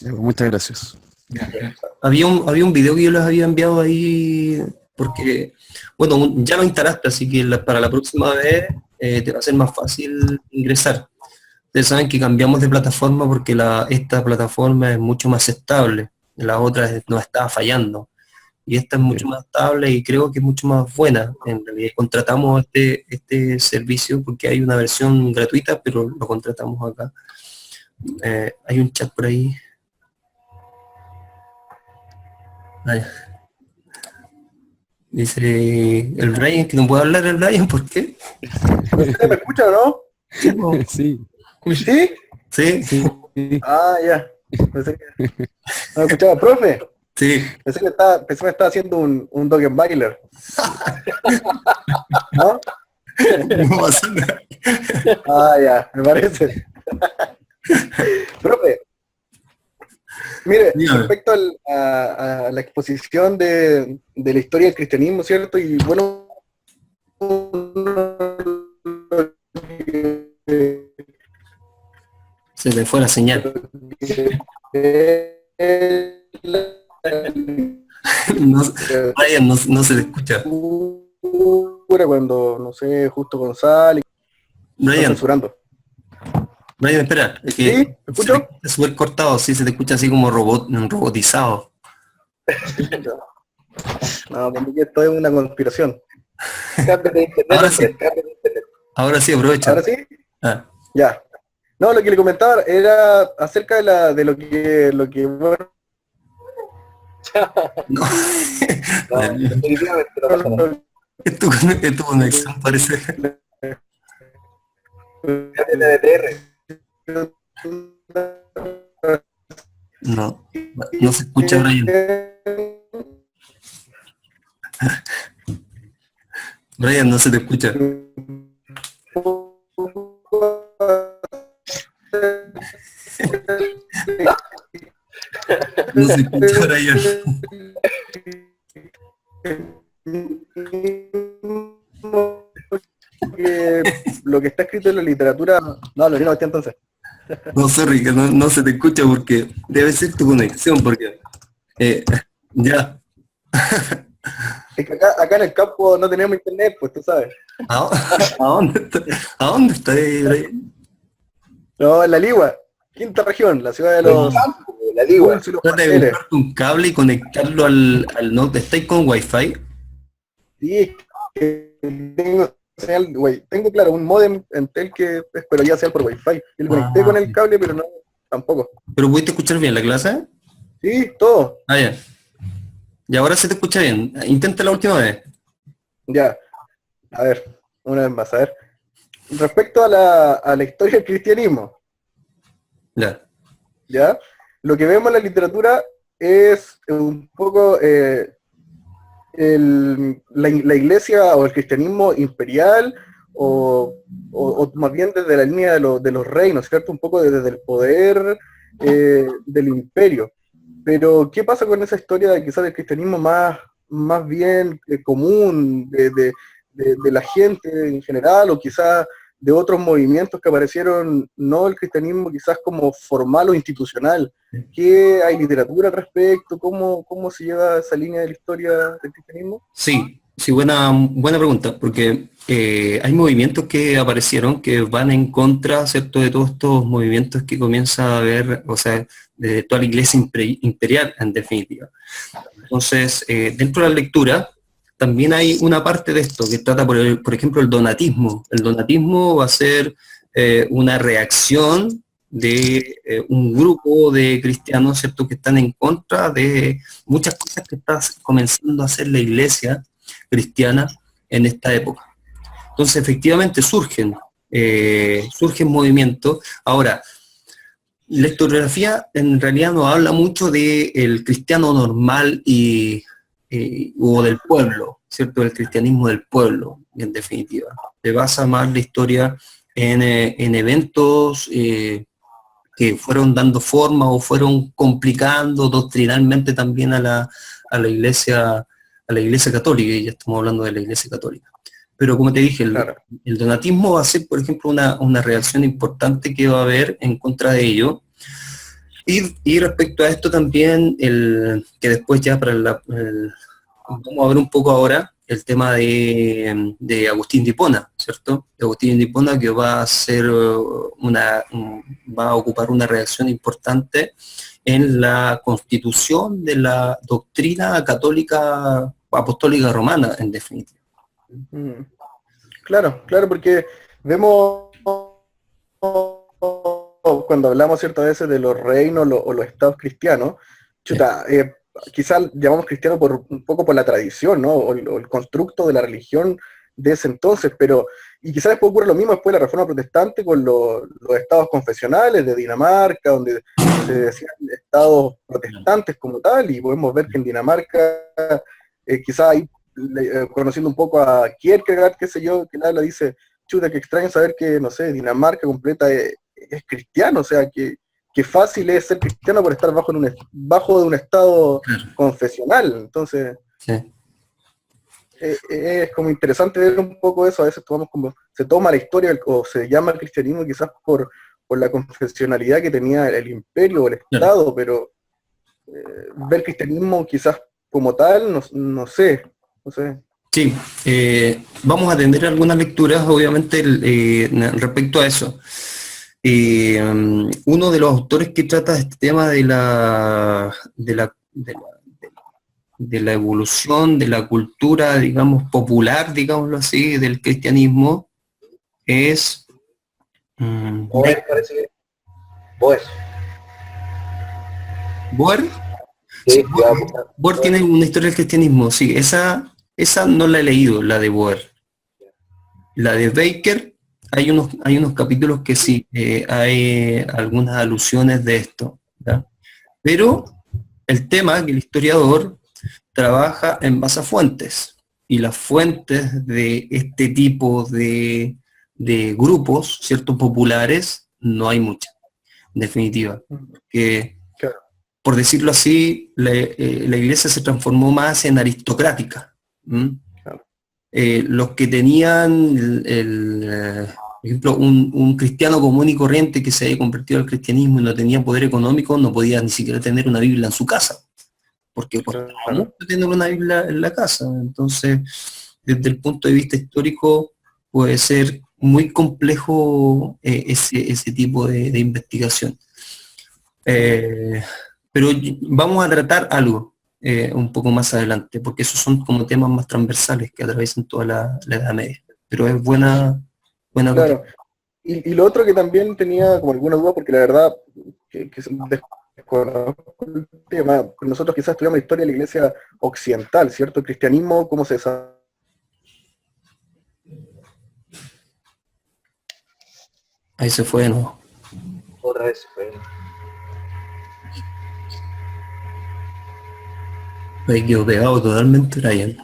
Speaker 4: Ya, pues, muchas gracias.
Speaker 3: Ya, ya.
Speaker 1: Había un video que yo les había enviado ahí, porque, bueno, ya lo instalaste, así que para la próxima vez te va a ser más fácil ingresar. Ustedes saben que cambiamos de plataforma porque esta plataforma es mucho más estable, la otra no estaba fallando. Y esta es mucho más estable y creo que es mucho más buena. En realidad contratamos este servicio porque hay una versión gratuita, pero lo contratamos acá. Hay un chat por ahí. Vaya. Dice el Brian que no puede hablar el Brian, ¿por qué?
Speaker 2: ¿usted me escucha o no?
Speaker 4: Sí,
Speaker 2: ¿Sí?
Speaker 1: Sí,
Speaker 4: sí.
Speaker 2: Ah, ya. Pensé que no me escuchaba, profe.
Speaker 1: sí.
Speaker 2: Pensé que me estaba haciendo un Doggenbailer. ¿No?
Speaker 1: No pasa nada.
Speaker 2: Ah, ya, me parece. Profe, mire,
Speaker 1: Dígame.
Speaker 2: respecto a la exposición de la historia del cristianismo, ¿cierto? Y bueno,
Speaker 1: Se me fue la señal. No, Brian, no se te escucha.
Speaker 2: cuando, no sé, Justo González, están
Speaker 1: Brian,
Speaker 2: censurando.
Speaker 1: espera, es
Speaker 2: ¿Sí?
Speaker 1: que
Speaker 2: ¿Me escucho?
Speaker 1: se te escucha súper cortado, sí, se te escucha así como robotizado.
Speaker 2: No, para mí que esto es una conspiración. Cámbiate de internet,
Speaker 1: Ahora sí.
Speaker 2: cámbiate de internet.
Speaker 1: Ahora sí, aprovecha.
Speaker 2: ¿Ahora sí?
Speaker 1: Ah,
Speaker 2: Ya. No, lo que le comentaba era acerca de lo que bueno,
Speaker 1: no.
Speaker 2: no, definitivamente no pasa nada.
Speaker 1: Es tu conexión, parece.
Speaker 2: Cámbiate de TR.
Speaker 1: No se escucha, Brian. Brian, no se te escucha. No se escucha, Brian.
Speaker 2: Lo que está escrito en la literatura. No, lo que entonces.
Speaker 1: No, sorry, que no se te escucha porque debe ser tu conexión, porque ya.
Speaker 2: Es que acá en el campo no tenemos internet, pues tú sabes.
Speaker 1: ¿A dónde está ahí, Brian?
Speaker 2: No, en La Ligua, quinta región, la ciudad de los... La Ligua.
Speaker 1: Trata de buscarte un cable y conectarlo al note. ¿Estáis con Wi-Fi?
Speaker 2: Sí, es que tengo señal, tengo claro un modem Entel que pero ya sea por Wi-Fi. Y lo conecté con el cable, pero no, tampoco.
Speaker 1: ¿Pero pudiste escuchar bien la clase?
Speaker 2: Sí, todo.
Speaker 1: Ah, ya. Y ahora se te escucha bien. Intenta la última vez.
Speaker 2: Ya. A ver, una vez más, a ver. Respecto a la historia del cristianismo,
Speaker 1: Ya.
Speaker 2: ¿ya? Lo que vemos en la literatura es un poco la iglesia o el cristianismo imperial o más bien desde la línea de los reinos, ¿cierto? Un poco desde el poder del imperio. Pero, ¿qué pasa con esa historia de quizás del cristianismo más bien común, de de la gente en general, o quizás de otros movimientos que aparecieron, no el cristianismo quizás como formal o institucional? ¿Qué hay literatura al respecto? ¿Cómo se lleva esa línea de la historia del cristianismo?
Speaker 1: Sí, sí, buena pregunta, porque hay movimientos que aparecieron que van en contra, ¿cierto?, de todos estos movimientos que comienza a haber, o sea, de toda la iglesia imperial, en definitiva. Entonces, dentro de la lectura, también hay una parte de esto que trata, por ejemplo, el donatismo. El donatismo va a ser una reacción de un grupo de cristianos, ¿cierto?, que están en contra de muchas cosas que está comenzando a hacer la iglesia cristiana en esta época. Entonces, efectivamente, surgen movimientos. Ahora, la historiografía en realidad nos habla mucho del cristiano normal o del pueblo, ¿cierto? Del cristianismo del pueblo, en definitiva. Se basa más la historia en eventos que fueron dando forma o fueron complicando doctrinalmente también a la iglesia católica, y ya estamos hablando de la iglesia católica. Pero como te dije, el donatismo va a ser, por ejemplo, una reacción importante que va a haber en contra de ello. Y respecto a esto también, que después ya vamos a ver un poco ahora el tema de Agustín de Hipona, ¿cierto? De Agustín de Hipona, que va a ser va a ocupar una reacción importante en la constitución de la doctrina católica apostólica romana, en definitiva.
Speaker 2: Claro, porque vemos cuando hablamos ciertas veces de los reinos o los estados cristianos, quizás llamamos cristiano un poco por la tradición, ¿no? O el constructo de la religión de ese entonces, y quizás después ocurre lo mismo después de la Reforma Protestante con los estados confesionales de Dinamarca, donde se decían estados protestantes como tal, y podemos ver que en Dinamarca, quizás ahí, conociendo un poco a Kierkegaard, qué sé yo, que nada dice, chuta, que extraño saber que, no sé, Dinamarca completa es cristiano, o sea, que fácil es ser cristiano por estar bajo de un estado confesional. Entonces,
Speaker 1: sí.
Speaker 2: Es como interesante ver un poco eso. A veces se toma la historia o se llama el cristianismo quizás por la confesionalidad que tenía el imperio o el Estado, pero ver cristianismo quizás como tal, no sé.
Speaker 1: Sí, vamos a atender algunas lecturas, obviamente, respecto a eso. Uno de los autores que trata este tema de la evolución de la cultura, digamos, popular, digámoslo así, del cristianismo, es
Speaker 5: Boer, parece que Boer.
Speaker 1: ¿Boer?
Speaker 5: Sí,
Speaker 1: Boer tiene una historia del cristianismo, sí, esa no la he leído, la de Boer. La de Baker, hay unos capítulos que sí, hay algunas alusiones de esto, ¿ya? Pero el tema que el historiador trabaja en base a fuentes, y las fuentes de este tipo de grupos, ¿cierto?, populares, no hay muchas, en definitiva. Que, por decirlo así, la iglesia se transformó más en aristocrática. Los que tenían, por ejemplo, un cristiano común y corriente que se haya convertido al cristianismo y no tenía poder económico, no podía ni siquiera tener una Biblia en su casa, porque costaba mucho tener una Biblia en la casa. Entonces, desde el punto de vista histórico, puede ser muy complejo ese tipo de investigación. Pero vamos a tratar algo un poco más adelante, porque esos son como temas más transversales que atraviesan toda la Edad Media. Pero es buena.
Speaker 2: Claro. Y lo otro que también tenía como alguna duda, porque la verdad que desconozco el tema, nosotros quizás estudiamos la historia de la iglesia occidental, ¿cierto? El cristianismo, ¿cómo se desarrolla?
Speaker 1: Ahí se fue, ¿no?
Speaker 5: Otra vez se fue.
Speaker 1: Ahí quedó pegado totalmente, Brian.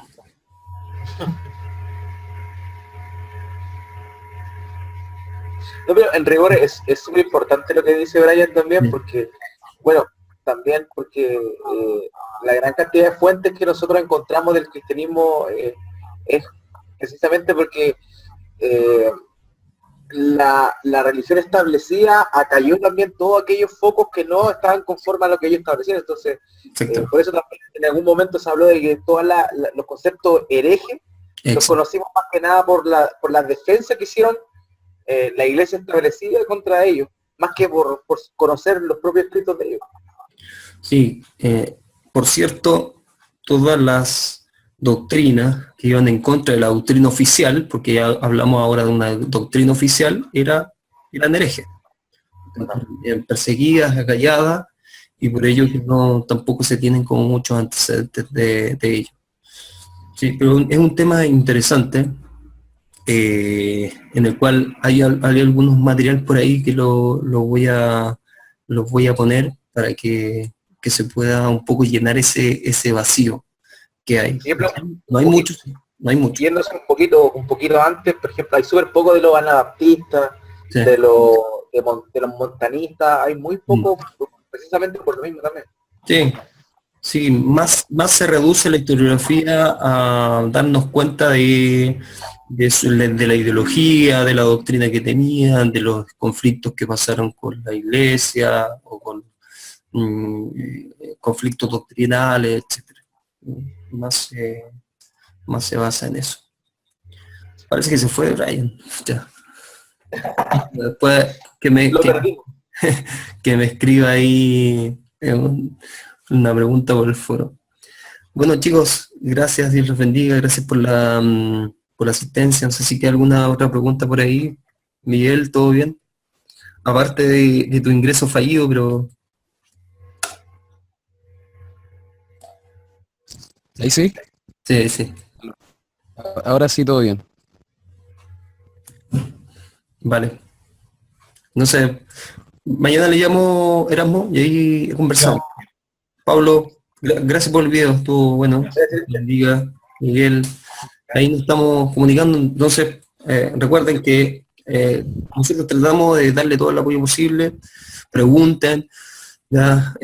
Speaker 5: No, pero en rigor es súper importante lo que dice Brian también, porque, bueno, también porque la gran cantidad de fuentes que nosotros encontramos del cristianismo es precisamente porque la religión establecida acalló también todos aquellos focos que no estaban conformes a lo que ellos establecían. Entonces, por eso también en algún momento se habló de que todos los conceptos herejes los conocimos más que nada por la defensa que hicieron la iglesia establecida contra ellos, más que por conocer los propios escritos de ellos.
Speaker 1: Sí, por cierto, todas las doctrinas que iban en contra de la doctrina oficial, porque ya hablamos ahora de una doctrina oficial, eran herejes, perseguidas, acalladas, y por ello que tampoco se tienen como muchos antecedentes de ello. Sí, pero es un tema interesante, en el cual hay algunos materiales por ahí que los voy a poner para que se pueda un poco llenar ese vacío que hay. No hay mucho.
Speaker 5: Yéndose un poquito antes, por ejemplo, hay súper poco de los anabaptistas,
Speaker 1: Sí.
Speaker 5: de los montanistas, hay muy poco, precisamente por lo mismo también.
Speaker 1: Sí, más se reduce la historiografía a darnos cuenta de la ideología, de la doctrina que tenían, de los conflictos que pasaron con la iglesia, o con conflictos doctrinales, etcétera. Más se basa en eso. Parece que se fue Brian. Ya. Después que me escriba ahí una pregunta por el foro. Bueno, chicos, gracias, Dios los bendiga, gracias por la asistencia. No sé si queda alguna otra pregunta por ahí. Miguel, ¿todo bien? Aparte de tu ingreso fallido, pero...
Speaker 4: ¿Ahí sí?
Speaker 1: Sí.
Speaker 4: Ahora sí, todo bien.
Speaker 1: Vale. No sé, mañana le llamo Erasmo y ahí conversamos. Pablo, gracias por el video, estuvo bueno. Bendiga, Miguel. Ahí nos estamos comunicando, entonces recuerden que nosotros tratamos de darle todo el apoyo posible, pregunten, ¿ya?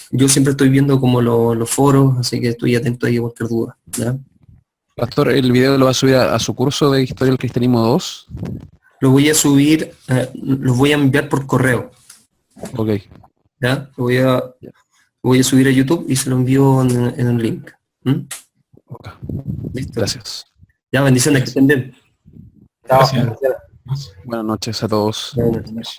Speaker 1: Yo siempre estoy viendo como los foros, así que estoy atento ahí a cualquier duda, ¿ya?
Speaker 4: Pastor, ¿el video lo va a subir a su curso de Historia del Cristianismo 2?
Speaker 1: Lo voy a subir, los voy a enviar por correo.
Speaker 4: Ok.
Speaker 1: ¿Ya? Lo voy a subir a YouTube y se lo envío en un link.
Speaker 4: Okay.
Speaker 1: ¿Listo?
Speaker 4: Gracias.
Speaker 1: Ya, bendiciones, que estén bien.
Speaker 3: Gracias.
Speaker 5: Chao.
Speaker 4: Buenas noches a todos.
Speaker 1: Buenas noches.